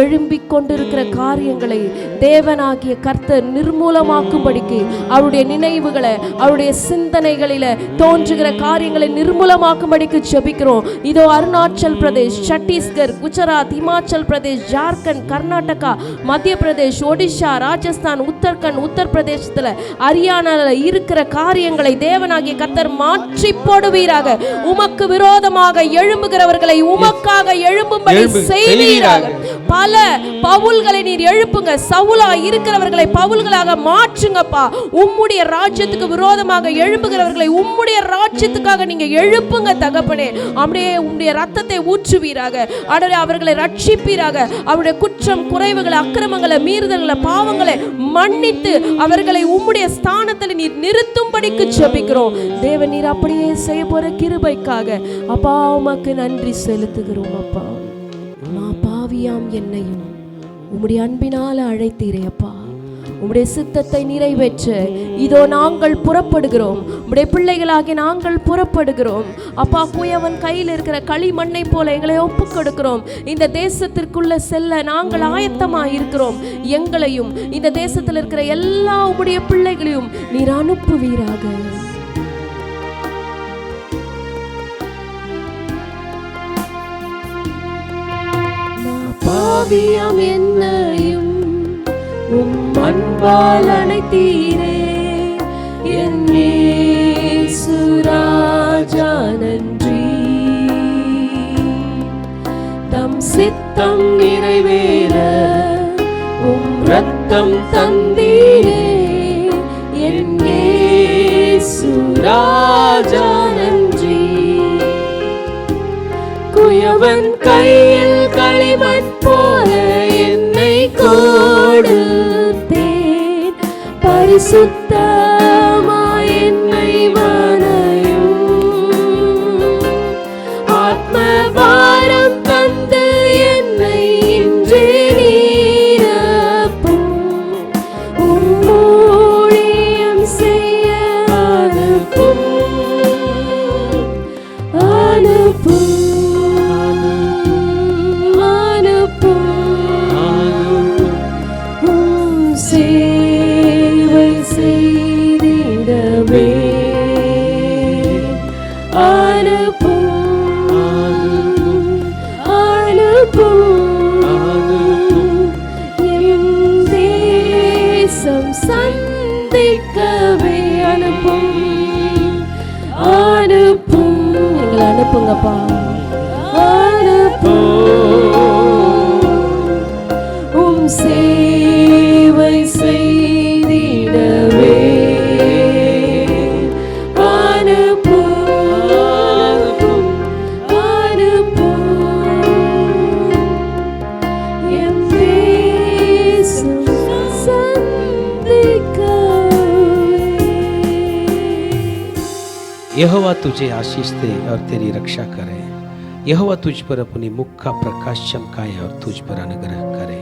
எழும்பிக் கொண்டிருக்கிற காரியங்களை தேவனாகிய கர்த்தர் நிர்மூலமாக்கும்படிக்கு, அவருடைய நினைவுகளை, அவருடைய சிந்தனைகளில தோன்றுகிற காரியங்களை நிர்மூலமாக்கும்படிக்கு ஜெபிக்கிறோம். இதோ அருணாச்சல் பிரதேஷ், சத்தீஸ்கர், குஜராத், இமாச்சல் பிரதேஷ், ஜார்க்கண்ட், கர்நாடகா, மத்திய பிரதேஷ், ஒடிஷா, ராஜஸ்தான், உத்தரகண்ட், உத்தரப்பிரதேசத்துல, ஹரியானால இருக்கிற காரியங்களை தேவனாகிய கர்த்தர் மாற்றி போடுவீராக. உமக்கு விரோதமாக எழும்புகிறவர்கள் அவர்களை உமக்காக எழும்பும்படி செய்வீராக. பல பவுல்களை நீர் எழுப்புங்க. சவுலா இருக்கிறவர்களை பவுல்களாக மாற்றுங்கப்பா. உம்முடைய ராஜ்யத்துக்கு விரோதமாக எழும்புகிறவர்களை உம்முடைய ராஜ்யத்துக்காக நீங்க எழுப்புங்க தகப்பனே. அப்படியே உம்முடைய ரத்தத்தை ஊற்றுவீராக. ஆண்டவரே, அவர்களை ரட்சிப்பீராக. அவருடைய குற்றம் குறைவுகளை அக்கிரமங்களை மீறுதல்களை பாவங்களை மன்னித்து அவர்களை உம்முடைய ஸ்தானத்தில் நீர் நிறுத்தும்படிக்கு ஜெபிக்கிறோம். தேவன் நீர் அப்படியே செய்ய போற கிருபைக்காக அப்பா உமக்கு நன்றி செலுத்துகிறோம். அப்பா பாவியாம் என்னையும் உம்முடைய அன்பினால அழைத்தீரே அப்பா. உம்முடைய சித்தத்தை நிறைவேற்ற இதோ நாங்கள் புறப்படுகிறோம். உம்முடைய பிள்ளைகளாகி நாங்கள் புறப்படுகிறோம் அப்பா. குயவன் கையில் இருக்கிற களிமண்ணை போல எங்களை ஒப்புக் கொடுக்கிறோம். இந்த தேசத்திற்குள்ள செல்ல நாங்கள் ஆயத்தமாக இருக்கிறோம். எங்களையும் இந்த தேசத்தில் இருக்கிற எல்லா உம்முடைய பிள்ளைகளையும் நீர் அனுப்புவீராக. பாவியாம் என்னையும் உம் அன்பால் அணைத்தீரே என் இயேசு ராஜா நன்றி. தம் சித்தம் நிறைவேற உம் ரத்தம் தந்தீரே என் இயேசு ராஜா நன்றி. குயவன் கையில் களிமண் போல என்னை கொடுத்தேன். பரிசுத்தமாய் என்னை மனையும் ஆத்ம பாரம் தந்து என்னை இன்று நீரப்பும். ஊழியம் செய்ய அனுப்பும் அனுப்பும் சேவை செய்திடவே அனுப்பும் அனுப்பும். என் தேசம் சந்திக்கவே அனுப்பும் அனுப்பும். எங்களை அனுப்புங்கப்பா. அனுப்பும் சேவை செய்திடவே அனுப்பும் அனுப்பும். என் தேசம் சந்திக்கவே. यहोवा तुझे आशीष दे और तेरी रक्षा करे। यहोवा तुझ पर अपनी मुख का प्रकाश चमकाए और तुझ पर अनुग्रह करे।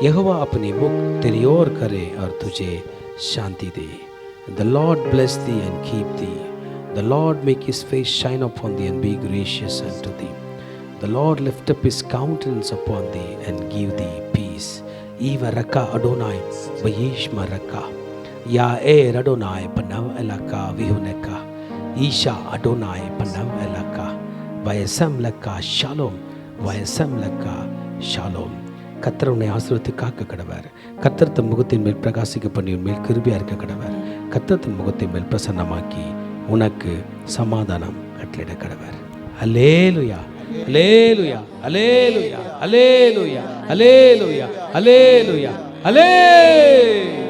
यहोवा अपनी मुख तेरी ओर करे और तुझे शांति दे। The Lord bless thee and keep thee. The Lord make his face shine upon thee and be gracious unto thee. The Lord lift up his countenance upon thee and give thee peace. Eva raka Adonai vayishma raka. Yair Adonai panav elaka vihuneka. Isha Adonai panav elaka. Vayasam laka shalom. Vayasam laka shalom. கர்த்தர் உன்னை ஆசீர்வதித்து காக்க கடவார். கர்த்தர் தன் முகத்தின் மேல் பிரகாசிக்க பண்ணி உன் மேல் கிருபையா இருக்க கடவார். கர்த்தர் தன் முகத்தின் மேல் பிரசன்னமாக்கி உனக்கு சமாதானம் கட்டளையிட கடவார். அல்லேலூயா அல்லேலூயா அல்லேலூயா அல்லேலூயா அல்லேலூயா அல்லேலூயா அல்லேலூயா.